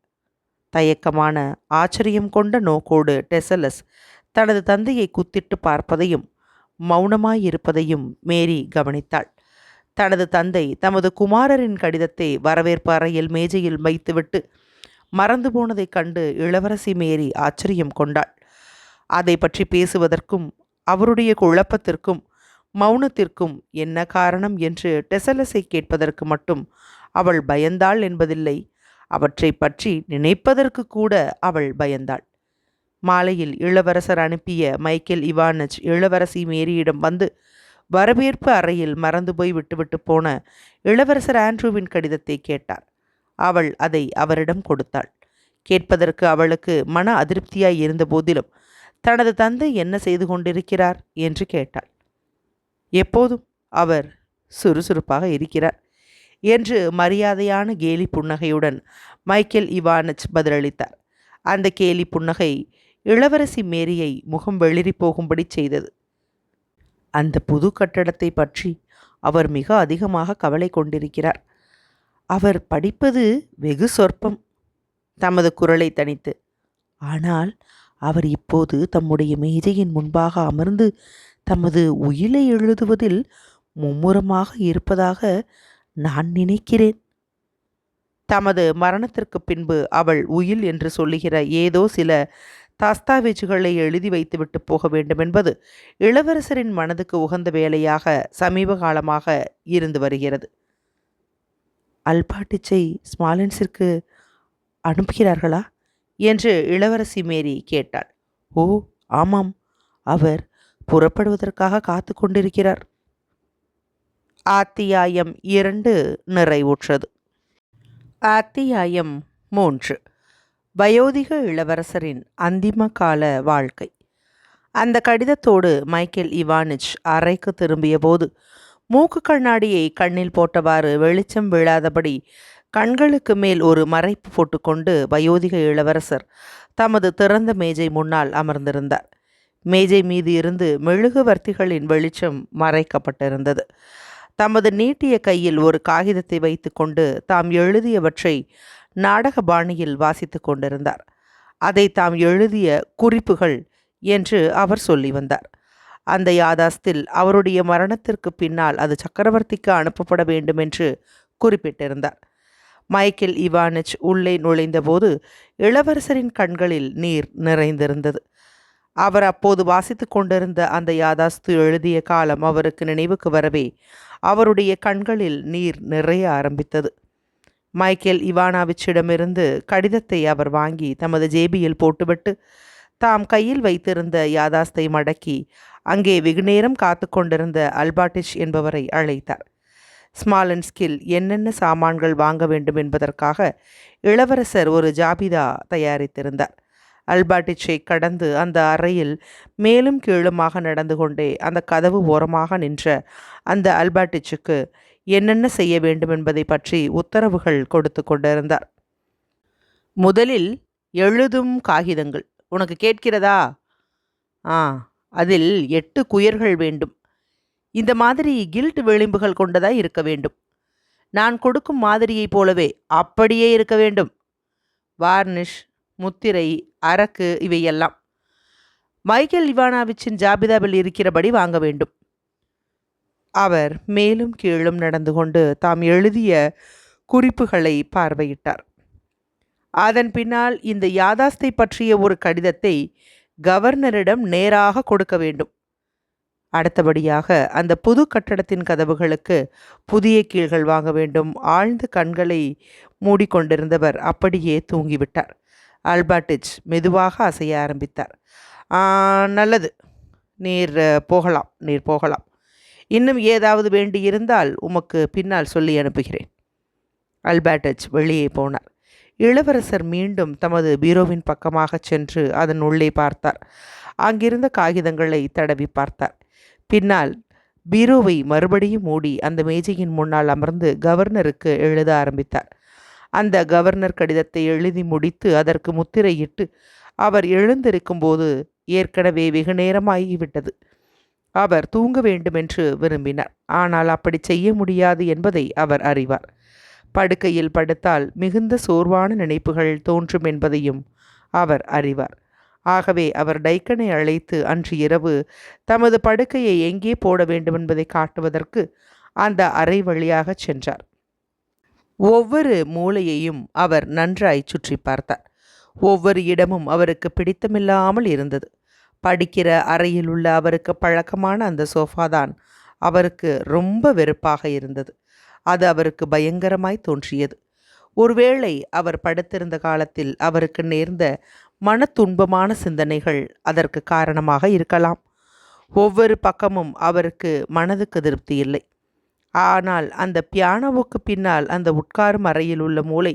தயக்கமான ஆச்சரியம் கொண்ட நோக்கோடு டெசல்லஸ் தனது தந்தையை குத்திட்டு பார்ப்பதையும் மௌனமாயிருப்பதையும் மேரி கவனித்தாள். தனது தந்தை தமது குமாரரின் கடிதத்தை வரவேற்பு அறையில் மேஜையில் வைத்துவிட்டு மறந்து போனதைக் கண்டு இளவரசி மேரி ஆச்சரியம் கொண்டாள். அதை பற்றி பேசுவதற்கும் அவருடைய குழப்பத்திற்கும் மௌனத்திற்கும் என்ன காரணம் என்று டெசலஸை கேட்பதற்கு மட்டும் அவள் பயந்தாள் என்பதில்லை, அவற்றை பற்றி நினைப்பதற்கு கூட அவள் பயந்தாள். மாலையில் இளவரசர் அனுப்பிய மைக்கேல் இவானிச் இளவரசி மேரியிடம் வந்து வரவேற்பு அறையில் மறந்து போய் விட்டுவிட்டு போன இளவரசர் ஆண்ட்ரூவின் கடிதத்தை கேட்டார். அவள் அதை அவரிடம் கொடுத்தாள். கேட்பதற்கு அவளுக்கு மன அதிருப்தியாய் இருந்த போதிலும் தனது தந்தை என்ன செய்து கொண்டிருக்கிறார் என்று கேட்டாள். எப்போதும் அவர் சுறுசுறுப்பாக இருக்கிறார் என்று மரியாதையான கேலி புன்னகையுடன் மைக்கேல் இவானிச் பதிலளித்தார். அந்த கேலி புன்னகை இளவரசி மேரியை முகம் வெளிரி போகும்படி செய்தது. அந்த புது கட்டடத்தை பற்றி அவர் மிக அதிகமாக கவலை கொண்டிருக்கிறார். அவர் படிப்பது வெகு சொற்பம். தமது குரலை தனித்து, ஆனால் அவர் இப்போது தம்முடைய மேஜையின் முன்பாக அமர்ந்து தமது உயிலை எழுதுவதில் மும்முரமாக இருப்பதாக நான் நினைக்கிறேன். தமது மரணத்திற்கு பின்பு அவள் உயில் என்று சொல்லுகிற ஏதோ சில தஸ்தாவேஜுகளை எழுதி வைத்துவிட்டு போக வேண்டுமென்பது இளவரசரின் மனதுக்கு உகந்த வேலையாக சமீப காலமாக இருந்து வருகிறது. அல்பாட்டிச்சை ஸ்மாலன்ஸிற்கு அனுப்புகிறார்களா என்று இளவரசி மேரி கேட்டாள். ஓ ஆமாம், அவர் புறப்படுவதற்காக காத்து கொண்டிருக்கிறார். அத்தியாயம் 2 நிறைவுற்றது. அத்தியாயம் 3. வயோதிக இளவரசரின் அந்திம கால வாழ்க்கை. அந்த கடிதத்தோடு மைக்கேல் இவானிச் அறைக்கு திரும்பிய போது மூக்கு கண்ணாடியை கண்ணில் போட்டவாறு வெளிச்சம் விழாதபடி கண்களுக்கு மேல் ஒரு மறைப்பு போட்டுக்கொண்டு வயோதிக இளவரசர் தமது திறந்த மேஜை முன்னால் அமர்ந்திருந்தார். மேஜை மீது இருந்து மெழுகுவர்த்திகளின் வெளிச்சம் மறைக்கப்பட்டிருந்தது. தமது நீட்டிய கையில் ஒரு காகிதத்தை வைத்து கொண்டு தாம் எழுதியவற்றை நாடக பாணியில் வாசித்து கொண்டிருந்தார். அதை தாம் எழுதிய குறிப்புகள் என்று அவர் சொல்லி வந்தார். அந்த யாதாஸ்தில் அவருடைய மரணத்திற்கு பின்னால் அது சக்கரவர்த்திக்கு அனுப்பப்பட வேண்டும் என்று குறிப்பிட்டிருந்தார். மைக்கேல் இவானிச் உள்ளே நுழைந்தபோது இளவரசரின் கண்களில் நீர் நிறைந்திருந்தது. அவர் அப்போது வாசித்து கொண்டிருந்த அந்த யாதாஸ்து எழுதிய காலம் அவருக்கு நினைவுக்கு வரவே அவருடைய கண்களில் நீர் நிறைய ஆரம்பித்தது. மைக்கேல் இவானாவிச்சிடமிருந்து கடிதத்தை அவர் வாங்கி தமது ஜேபியில் போட்டுவிட்டு தாம் கையில் வைத்திருந்த யாதாஸ்தை மடக்கி அங்கே வெகுநேரம் காத்து கொண்டிருந்த அல்பாட்டிஷ் என்பவரை அழைத்தார். ஸ்மாலன்ஸ்கில் என்னென்ன சாமான்கள் வாங்க வேண்டும் என்பதற்காக இளவரசர் ஒரு ஜாபிதா தயாரித்திருந்தார். அல்பாட்டிச்சை கடந்து அந்த அறையில் மேலும் கீழுமாக நடந்து கொண்டே அந்த கதவு ஓரமாக நின்ற அந்த அல்பாட்டிச்சுக்கு என்னென்ன செய்ய வேண்டும் என்பதை பற்றி உத்தரவுகள் கொடுத்து கொண்டிருந்தார். முதலில் எழுதும் காகிதங்கள் உனக்கு கேட்கிறதா? அதில் 8 குயர்கள் வேண்டும். இந்த மாதிரி கில்ட் விளிம்புகள் கொண்டதாய் இருக்க வேண்டும். நான் கொடுக்கும் மாதிரியைப் போலவே அப்படியே இருக்க வேண்டும். வார்னிஷ், முத்திரை, அரக்கு இவையெல்லாம் மைக்கேல் இவானாவிச்சின் ஜாபிதாவில் இருக்கிறபடி வாங்க வேண்டும். அவர் மேலும் கீழும் நடந்து கொண்டு தாம் எழுதிய குறிப்புகளை பார்வையிட்டார். அதன் பின்னால் இந்த யாதாஸ்தை பற்றிய ஒரு கடிதத்தை கவர்னரிடம் நேராக கொடுக்க வேண்டும். அடுத்தபடியாக அந்த புது கட்டடத்தின் கதவுகளுக்கு புதிய கீழ்கள் வாங்க வேண்டும். ஆழ்ந்த கண்களை மூடிக்கொண்டிருந்தவர் அப்படியே தூங்கிவிட்டார். அல்பாட்டிச் மெதுவாக அசைய ஆரம்பித்தார். நல்லது, நீர் போகலாம். இன்னும் ஏதாவது வேண்டியிருந்தால் உமக்கு பின்னால் சொல்லி அனுப்புகிறேன். அல்பாட்டிச் வெளியே போனார். இளவரசர் மீண்டும் தமது பீரோவின் பக்கமாக சென்று அதன் உள்ளே பார்த்தார். அங்கிருந்த காகிதங்களை தடவி பார்த்தார். பின்னால் பீரோவை மறுபடியும் மூடி அந்த மேஜையின் முன்னால் அமர்ந்து கவர்னருக்கு எழுத ஆரம்பித்தார். அந்த கவர்னர் கடிதத்தை எழுதி முடித்து அதற்கு முத்திரையிட்டு அவர் எழுந்திருக்கும்போது ஏற்கனவே வெகு நேரமாகிவிட்டது. அவர் தூங்க வேண்டுமென்று விரும்பினார். ஆனால் அப்படி செய்ய முடியாது என்பதை அவர் அறிவார். படுக்கையில் படுத்தால் மிகுந்த சோர்வான நினைப்புகள் தோன்றும் என்பதையும் அவர் அறிவார். ஆகவே அவர் டைக்கனை அழைத்து அன்று இரவு தமது படுக்கையை எங்கே போட வேண்டுமென்பதை காட்டுவதற்கு அந்த அறை வழியாக சென்றார். ஒவ்வொரு மூலையையும் அவர் நன்றாய் சுற்றி பார்த்தார். ஒவ்வொரு இடமும் அவருக்கு பிடித்தமில்லாமல் இருந்தது. படிக்கிற அறையில் உள்ள அவருக்கு பழக்கமான அந்த சோஃபாதான் அவருக்கு ரொம்ப வெறுப்பாக இருந்தது. அது அவருக்கு பயங்கரமாய் தோன்றியது. ஒருவேளை அவர் படுத்திருந்த காலத்தில் அவருக்கு நேர்ந்த மன துன்பமான சிந்தனைகள் அதற்கு காரணமாக இருக்கலாம். ஒவ்வொரு பக்கமும் அவருக்கு மனதுக்கு திருப்தி இல்லை. ஆனால் அந்த பியானோவுக்கு பின்னால் அந்த உட்காரும் அறையில் உள்ள மூலை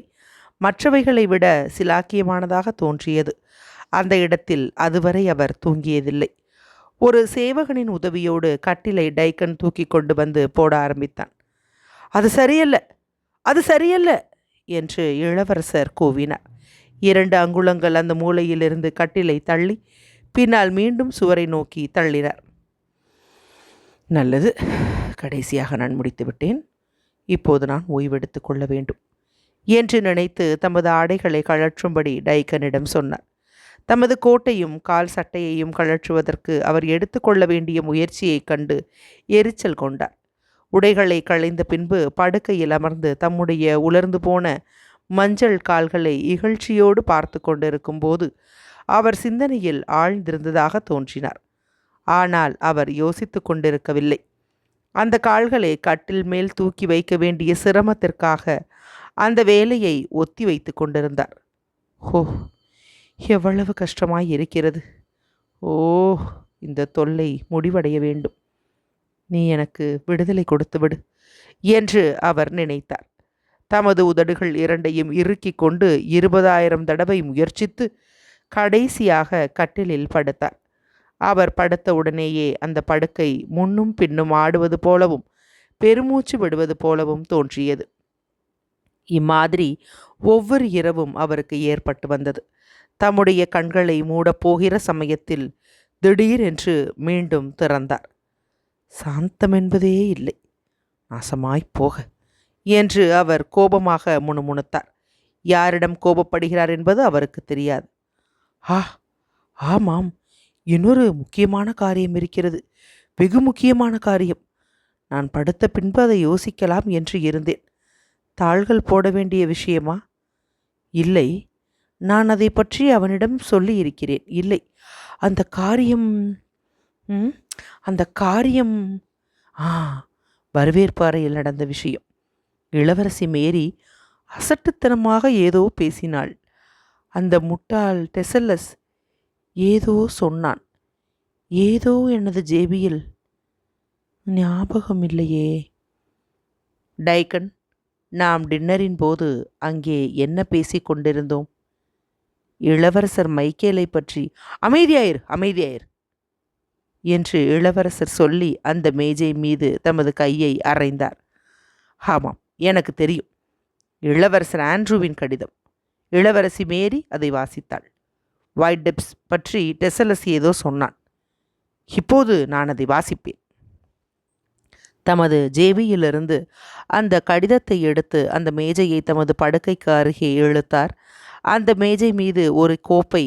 மற்றவைகளை விட சிலாக்கியமானதாக தோன்றியது. அந்த இடத்தில் அதுவரை அவர் தூங்கியதில்லை. ஒரு சேவகனின் உதவியோடு கட்டிலை டைக்கன் தூக்கி கொண்டு வந்து போட ஆரம்பித்தான். அது சரியல்ல என்று இளவரசர் கூவினார். 2 அங்குலங்கள் அந்த மூலையிலிருந்து கட்டிலை தள்ளி பின்னால் மீண்டும் சுவரை நோக்கி தள்ளினார். நல்லது, கடைசியாக நான் முடித்து விட்டேன். இப்போது நான் ஓய்வெடுத்து கொள்ள வேண்டும் என்று நினைத்து தமது ஆடைகளை கழற்றும்படி டைக்கனிடம் சொன்னார். தமது கோட்டையும் கால் சட்டையையும் கழற்றுவதற்கு அவர் எடுத்துக்கொள்ள வேண்டிய முயற்சியைக் கண்டு எரிச்சல் கொண்டார். உடைகளை களைந்த பின்பு படுக்கையில் அமர்ந்து தம்முடைய உலர்ந்து போன மஞ்சள் கால்களை இகழ்ச்சியோடு பார்த்து கொண்டிருக்கும் போது அவர் சிந்தனையில் ஆழ்ந்திருந்ததாக தோன்றினார். ஆனால் அவர் யோசித்து கொண்டிருக்கவில்லை. அந்த கால்களை கட்டில் மேல் தூக்கி வைக்க வேண்டிய சிரமத்திற்காக அந்த வேலையை ஒத்தி வைத்து கொண்டிருந்தார். எவ்வளவு கஷ்டமாய் இருக்கிறது. இந்த தொல்லை முடிவடைய வேண்டும். நீ எனக்கு விடுதலை கொடுத்து விடு என்று அவர் நினைத்தார். தமது உதடுகள் 2ஐயும் இறுக்கி கொண்டு 20,000 தடவை முயற்சித்து கடைசியாக கட்டிலில் படுத்தார். அவர் படுத்த உடனேயே அந்த படுக்கை முன்னும் பின்னும் ஆடுவது போலவும் பெருமூச்சு விடுவது போலவும் தோன்றியது. இம்மாதிரி ஒவ்வொரு இரவும் அவருக்கு ஏற்பட்டு வந்தது. தம்முடைய கண்களை மூடப்போகிற சமயத்தில் திடீரென்று மீண்டும் திறந்தார். சாந்தமென்பதே இல்லை, நாசமாய்ப்போக என்று அவர் கோபமாக முணுமுணுத்தார். யாரிடம் கோபப்படுகிறார் என்பது அவருக்கு தெரியாது. ஆமாம், இன்னொரு முக்கியமான காரியம் இருக்கிறது. வெகு முக்கியமான காரியம். நான் படுத்த பின்பு அதை யோசிக்கலாம் என்று இருந்தேன். தாள்கள் போட வேண்டிய விஷயமா? இல்லை. நான் அதை பற்றி அவனிடம் சொல்லி இருக்கிறேன். இல்லை, அந்த காரியம் ம், அந்த காரியம் ஆ வரவேற்பு அறையில் நடந்த விஷயம். இளவரசி மேரி அசட்டுத்தனமாக ஏதோ பேசினாள். அந்த முட்டாள் டெசல்லஸ் ஏதோ சொன்னான். ஏதோ எனது ஜேபியில் ஞாபகம் இல்லையே. டைக்கன், நாம் டின்னரின் போது அங்கே என்ன பேசிக் கொண்டிருந்தோம்? இளவரசர் மைக்கேலை பற்றி. அமைதியாயிரு, அமைதியாயிரு என்று இளவரசர் சொல்லி அந்த மேஜை மீது தமது கையை அறைந்தார். ஆமாம், எனக்கு தெரியும். இளவரசர் ஆண்ட்ரூவின் கடிதம். இளவரசி மேரி அதை வாசித்தாள். ஒயிட் டெப்ஸ் பற்றி டெசலஸ் ஏதோ சொன்னான். இப்போது நான் அதை வாசிப்பேன். தமது ஜேபியிலிருந்து அந்த கடிதத்தை எடுத்து அந்த மேஜையை தமது படுக்கைக்கு அருகே இழுத்தார். அந்த மேஜை மீது ஒரு கோப்பை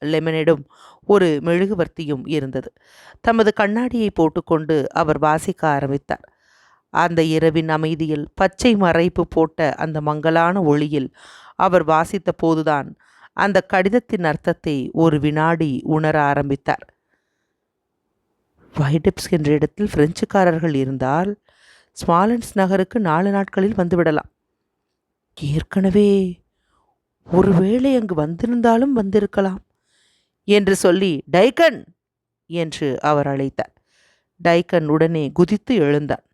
லெமனேடும் ஒரு மெழுகுவர்த்தியும் இருந்தது. தமது கண்ணாடியை போட்டுக்கொண்டு அவர் வாசிக்க ஆரம்பித்தார். அந்த இரவின் அமைதியில் பச்சை மறைப்பு போட்ட அந்த மங்கலான ஒளியில் அவர் வாசித்த போதுதான் அந்த கடிதத்தின் அர்த்தத்தை ஒரு வினாடி உணர ஆரம்பித்தார். வைடெப்ஸ் என்ற இடத்தில் பிரெஞ்சுக்காரர்கள் இருந்தால் ஸ்மாலன்ஸ் நகருக்கு 4 நாட்களில் வந்துவிடலாம். ஏற்கனவே ஒருவேளை அங்கு வந்திருந்தாலும் வந்திருக்கலாம் என்று சொல்லி டைக்கன் என்று அவர் அழைத்தார். டைக்கன் உடனே குதித்து எழுந்தான்.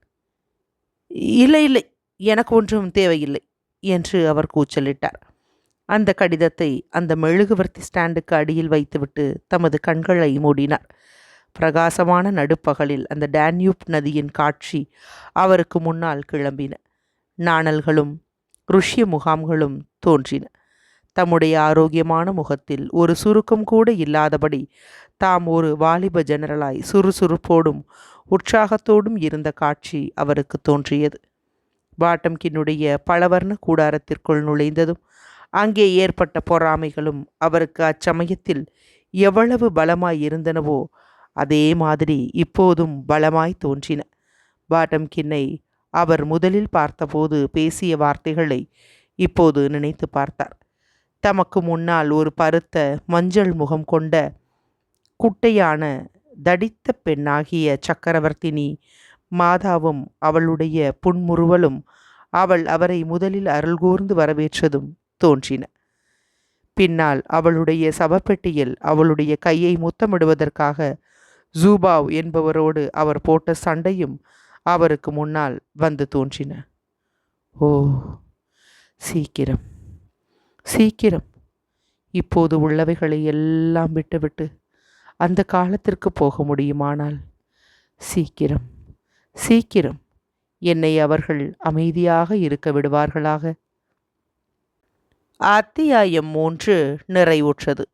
இல்லை இல்லை, எனக்கு ஒன்றும் தேவையில்லை என்று அவர் கூச்சலிட்டார். அந்த கடிதத்தை அந்த மெழுகுவர்த்தி ஸ்டாண்டுக்கு அடியில் வைத்துவிட்டு தமது கண்களை மூடினார். பிரகாசமான நடுப்பகலில் அந்த டேன்யூப் நதியின் காட்சி அவருக்கு முன்னால் கிளம்பின. நாணல்களும் ருஷ்ய முகாம்களும் தோன்றின. தம்முடைய ஆரோக்கியமான முகத்தில் ஒரு சுருக்கம் கூட இல்லாதபடி தாம் ஒரு வாலிப ஜெனரலாய் சுறுசுறுப்போடும் உற்சாகத்தோடும் இருந்த காட்சி அவருக்கு தோன்றியது. பாட்டம்கினுடைய பலவர்ண கூடாரத்திற்குள் நுழைந்ததும் அங்கே ஏற்பட்ட பொறாமைகளும் அவருக்கு அச்சமயத்தில் எவ்வளவு பலமாய் இருந்தனவோ அதே மாதிரி இப்போதும் பலமாய் தோன்றின. பாட்டம்கின்னை அவர் முதலில் பார்த்தபோது பேசிய வார்த்தைகளை இப்போது நினைத்து பார்த்தார். தமக்கு முன்னால் ஒரு பருத்த மஞ்சள் முகம் கொண்ட குட்டையான தடித்த பெண்ணாகிய சக்கரவர்த்தினி மாதாவும் அவளுடைய புன்முறுவலும் அவள் அவரை முதலில் அருள்கூர்ந்து வரவேற்றதும் தோன்றின. பின்னால் அவளுடைய சவப்பெட்டியில் அவளுடைய கையை முத்தமிடுவதற்காக ஜூபாவ் என்பவரோடு அவர் போட்ட சண்டையும் அவருக்கு முன்னால் வந்து தோன்றின. ஓ, சீக்கிரம் சீக்கிரம் இப்போது உள்ளவைகளை எல்லாம் விட்டுவிட்டு அந்த காலத்திற்கு போக முடியுமானால் சீக்கிரம் சீக்கிரம் என்னை அவர்கள் அமைதியாக இருக்க விடுவார்களாக. அத்தியாயம் 3 நிறைவுற்றது.